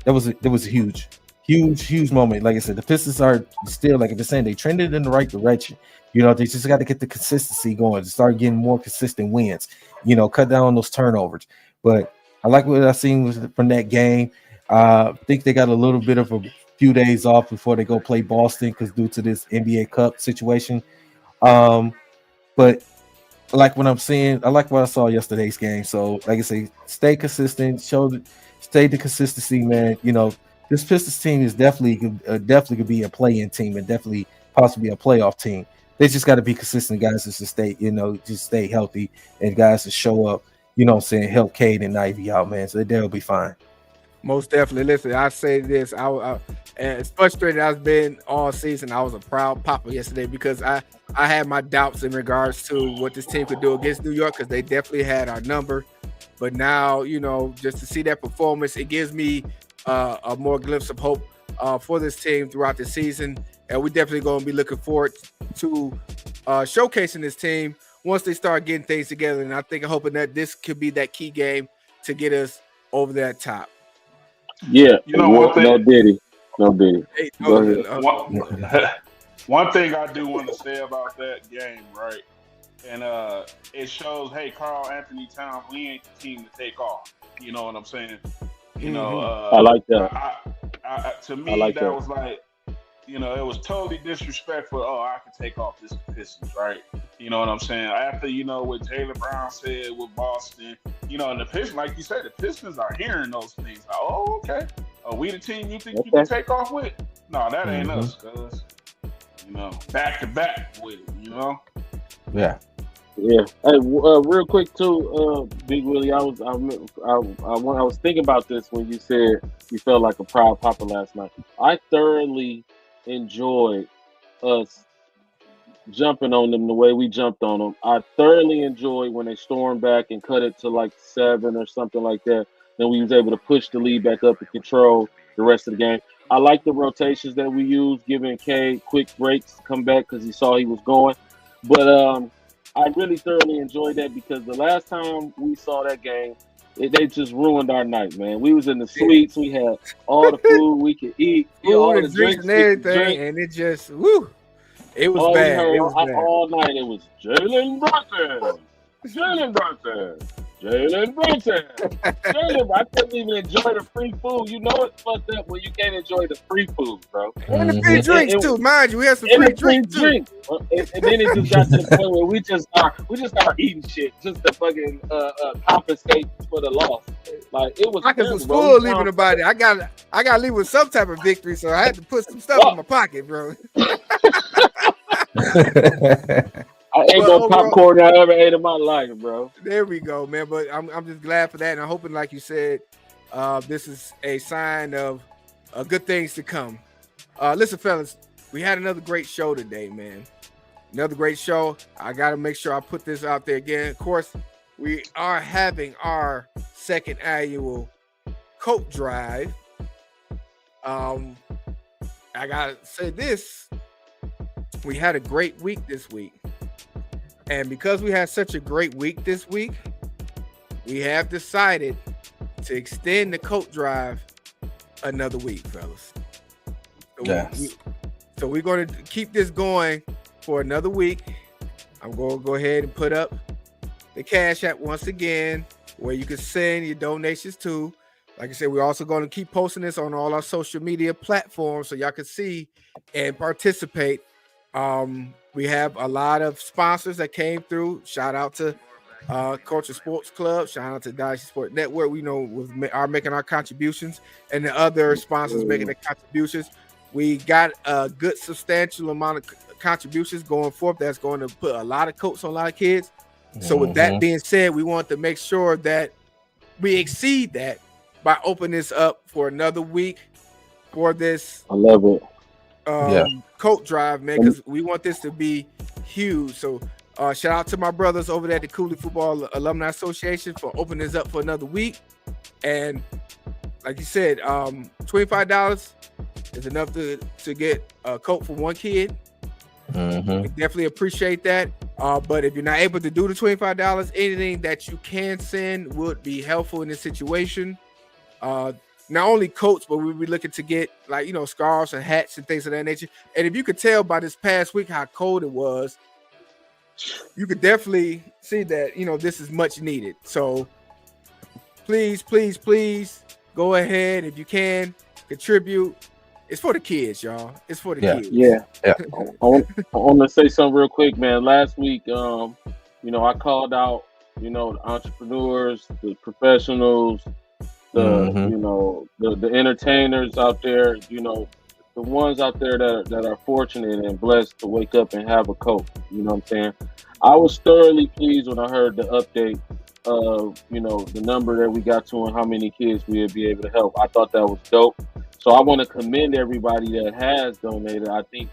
That was a huge moment. Like I said, the Pistons are still, like I've been saying, they trended in the right direction. They just got to get the consistency going to start getting more consistent wins. Cut down on those turnovers. But I like what I've seen from that game. I think they got a little bit of a few days off before they go play Boston because due to this NBA Cup situation. But I like what I'm seeing. I like what I saw yesterday's game. So, like I say, stay consistent. Stay the consistency, man. This Pistons team is definitely could be a play-in team and definitely possibly a playoff team. They just got to be consistent, guys, just to stay healthy and guys to show up. Help Cade and Ivy out, man. So they'll be fine. Most definitely. Listen, I say this. As frustrated as I've been all season, I was a proud papa yesterday because I had my doubts in regards to what this team could do against New York because they definitely had our number. But now, just to see that performance, it gives me a more glimpse of hope for this team throughout the season. And we definitely going to be looking forward to showcasing this team once they start getting things together. And I think I'm hoping that this could be that key game to get us over that top. Yeah. One thing. No Diddy. Hey, one thing I do want to say about that game, right? And it shows, hey, Karl Anthony Towns, we ain't the team to take off. You know what I'm saying? I like that. To me, like that was like, it was totally disrespectful. Oh, I can take off this Pistons, right? You know what I'm saying? After, what Jaylen Brown said with Boston, and the Pistons, like you said, the Pistons are hearing those things. Like, oh, okay. Are we the team you think you can take off with? No, that ain't us, cuz. Back to back with it, Yeah. Yeah. Hey, real quick too, Big Willie. I was thinking about this when you said you felt like a proud papa last night. I thoroughly enjoyed us jumping on them the way we jumped on them. I thoroughly enjoyed when they stormed back and cut it to like 7 or something like that. Then we was able to push the lead back up and control the rest of the game. I like the rotations that we used, giving K quick breaks to come back because he saw he was going. But I really thoroughly enjoyed that because the last time we saw that game, they just ruined our night, man. We was in the suites. We had all the food we could eat, all the drinks and everything, and it just, it was bad. It was bad. All night. It was Jalen Brunson, Jalen Brunson. Jalen, I couldn't even enjoy the free food. You know it's fucked up when you can't enjoy the free food, bro. And the free drinks too, mind you. We had some free drinks too. And then it just got to the point where we just start eating shit just to fucking compensate for the loss. Like it was. Pockets was full leaving about it. I got to leave with some type of victory, so I had to put some stuff in my pocket, bro. I ate no popcorn I ever ate in my life, bro. There we go, man. But I'm just glad for that, and I'm hoping, like you said, this is a sign of good things to come. Listen, fellas, we had another great show today, man. Another great show. I got to make sure I put this out there again. Of course, we are having our second annual coat drive. I gotta say this. We had a great week this week. And because we had such a great week this week, we have decided to extend the coat drive another week, fellas. So we're going to keep this going for another week. I'm going to go ahead and put up the Cash App once again, where you can send your donations to. Like I said, we're also going to keep posting this on all our social media platforms so y'all can see and participate. We have a lot of sponsors that came through. Shout out to Culture Sports Club. Shout out to Dynasty Sport Network. We know are making our contributions, and the other sponsors making their contributions. We got a good substantial amount of contributions going forth. That's going to put a lot of coats on a lot of kids. So with that being said, we want to make sure that we exceed that by opening this up for another week for this. I love it. Coat drive, man, because we want this to be huge. So shout out to my brothers over there at the Cooley Football Alumni Association for opening this up for another week. And like you said, $25 is enough to get a coat for one kid. We definitely appreciate that. But if you're not able to do the $25, anything that you can send would be helpful in this situation. Not only coats, but we'll be looking to get scarves and hats and things of that nature. And if you could tell by this past week how cold it was, you could definitely see that, this is much needed. So please go ahead. If you can contribute, it's for the kids, y'all. It's for the kids. Yeah. I want to say something real quick, man. Last week, I called out, the entrepreneurs, the professionals, the entertainers out there, the ones out there that are fortunate and blessed to wake up and have a coat. You know what I'm saying? I was thoroughly pleased when I heard the update of, the number that we got to and how many kids we would be able to help. I thought that was dope. So I want to commend everybody that has donated. I think,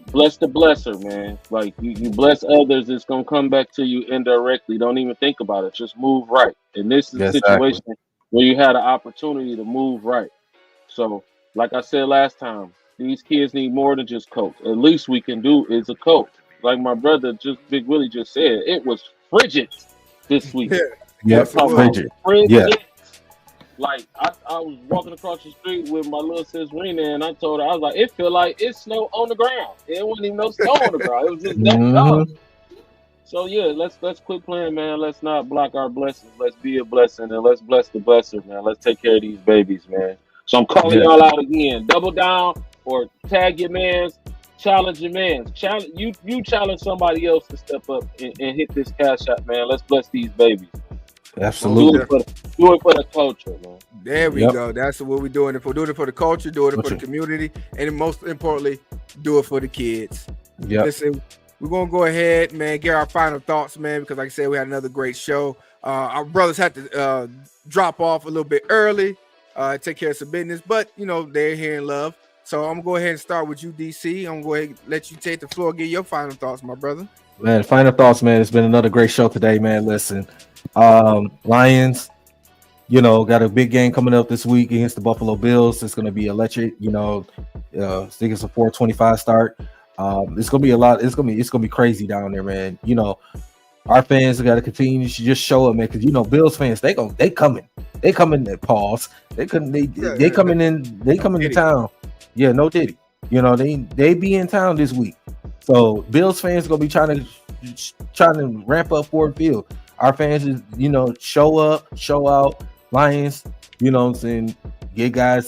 bless the blesser, man. Like you bless others, it's gonna come back to you indirectly. Don't even think about it. Just move right. And this is a situation where you had an opportunity to move right. So, like I said last time, these kids need more than just coats. At least we can do is a coat. Like my brother, Big Willie just said, it was frigid this week. Frigid. Yeah. Like I was walking across the street with my little sis Rena, and I told her, I was like, it feel like it's snow on the ground. It wasn't even no snow on the ground. It was just that dark. So yeah, let's quit playing, man. Let's not block our blessings. Let's be a blessing, and let's bless the blesser, man. Let's take care of these babies, man. So I'm calling y'all out again. Double down or tag your mans, challenge your mans. You challenge somebody else to step up and hit this cash out, man. Let's bless these babies. Absolutely. Do it for the culture, man. There we go. That's what we're doing it for. Doing it for the culture, doing it for the community, and most importantly, do it for the kids. Listen, we're gonna go ahead, man, get our final thoughts, man, because like I said, we had another great show. Our brothers had to drop off a little bit early, take care of some business, but they're here in love. So I'm gonna go ahead and start with you, DC. I'm gonna go ahead and let you take the floor, give your final thoughts, my brother. Man, final thoughts, man. It's been another great show today, man. Listen, Lions, got a big game coming up this week against the Buffalo Bills. It's gonna be electric. I think it's a 4:25 start. It's gonna be a lot. It's gonna be crazy down there, man. Our fans got to continue to just show up, man. Because Bills fans, they coming. They coming at pause. They coming to town. Yeah, no Diddy. They be in town this week. So Bills fans gonna be trying to ramp up Ford Field. our fans is, show up, show out. Lions, you know what I'm saying, get guys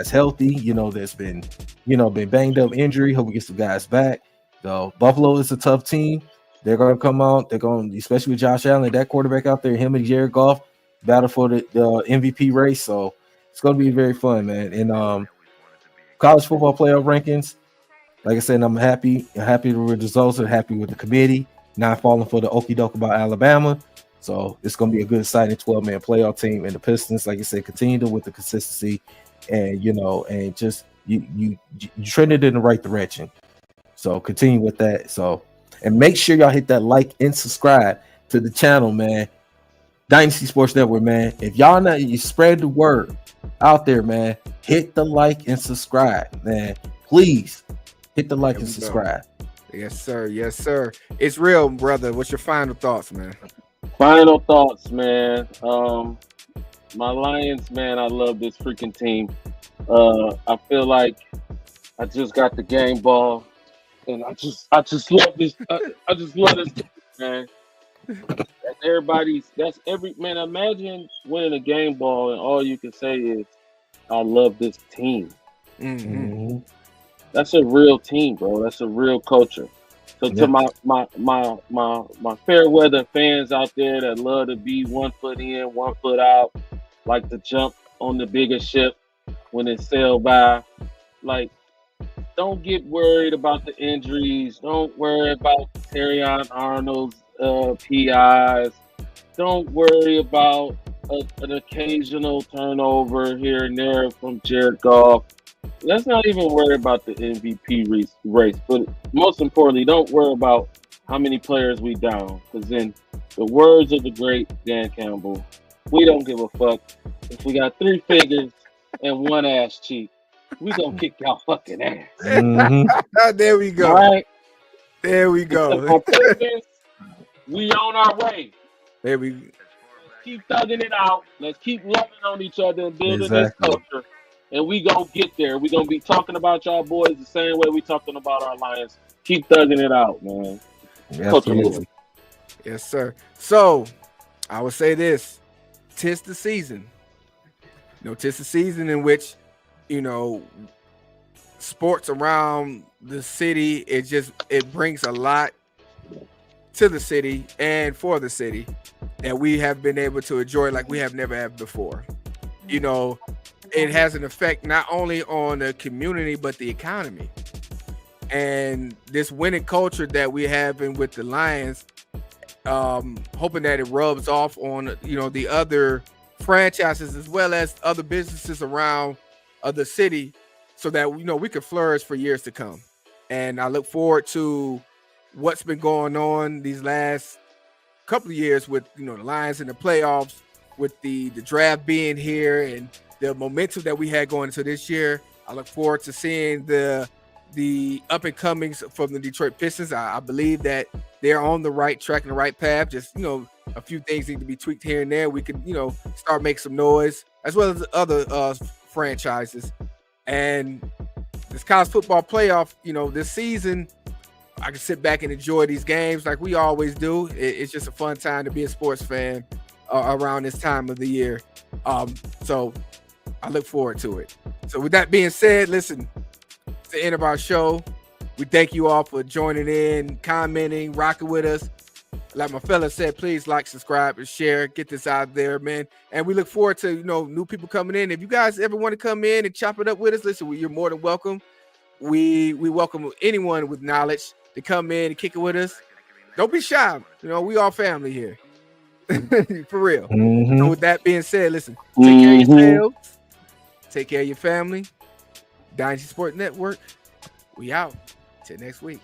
healthy, that's been banged up, injury. Hope we get some guys back. So Buffalo is a tough team. They're gonna come out, especially with Josh Allen, that quarterback out there, him and Jared Goff, battle for the MVP race. So it's gonna be very fun, man. And college football playoff rankings, like I said, I'm happy with the results, and happy with the committee, not falling for the okie doke about Alabama. So it's gonna be a good, exciting 12-man playoff team. And the Pistons, like I said, continue with the consistency, and and just you trended in the right direction. So continue with that. So, and make sure y'all hit that like and subscribe to the channel, man. Dynasty Sports Network, man. If y'all not, you spread the word out there, man. Hit the like and subscribe, man. Please hit the like and subscribe. Yes, sir. Yes, sir. It's real, brother. What's your final thoughts, man? Final thoughts, man. My Lions, man. I love this freaking team. I feel like I just got the game ball, and I just love this. I just love this, man. That's every man. Imagine winning a game ball and all you can say is, "I love this team." Mm-hmm. That's a real team, bro. That's a real culture. So to my fair weather fans out there that love to be 1 foot in, 1 foot out, like to jump on the bigger ship when it sail by, like, don't get worried about the injuries. Don't worry about Terrion Arnold's PIs. Don't worry about an occasional turnover here and there from Jared Goff. Let's not even worry about the MVP race. But most importantly, don't worry about how many players we down. Because in the words of the great Dan Campbell, we don't give a fuck if we got 3 figures and 1 ass cheek. We gonna kick y'all fucking ass. Mm-hmm. There we go. All right. There we go. We on our way. There we Let's keep thugging it out. Let's keep loving on each other and building this culture. And we gonna get there. We gonna be talking about y'all boys the same way we talking about our Lions. Keep thugging it out, man. Absolutely. Yes, sir. So I would say this: 'tis the season. Tis the season in which sports around the city. It brings a lot to the city and for the city that we have been able to enjoy like we have never had before. It has an effect not only on the community but the economy. And this winning culture that we have with the Lions, hoping that it rubs off on the other franchises as well as other businesses around the city, so that we can flourish for years to come. And I look forward to what's been going on these last couple of years with the Lions in the playoffs, with the draft being here and the momentum that we had going into this year. I look forward to seeing the up and comings from the Detroit Pistons. I believe that they're on the right track and the right path. Just a few things need to be tweaked here and there. We can start making some noise, as well as other franchises. And this college football playoff, this season, I can sit back and enjoy these games like we always do. It's just a fun time to be a sports fan around this time of the year. So I look forward to it. So with that being said, listen, it's the end of our show. We thank you all for joining in, commenting, rocking with us. Like my fella said, please like, subscribe, and share. Get this out there, man. And we look forward to new people coming in. If you guys ever want to come in and chop it up with us, listen, you're more than welcome. We welcome anyone with knowledge to come in and kick it with us. Don't be shy. We all family here. For real. Mm-hmm. So with that being said, listen, take care of yourselves. Take care of your family. Dynasty Sports Network. We out. Till next week.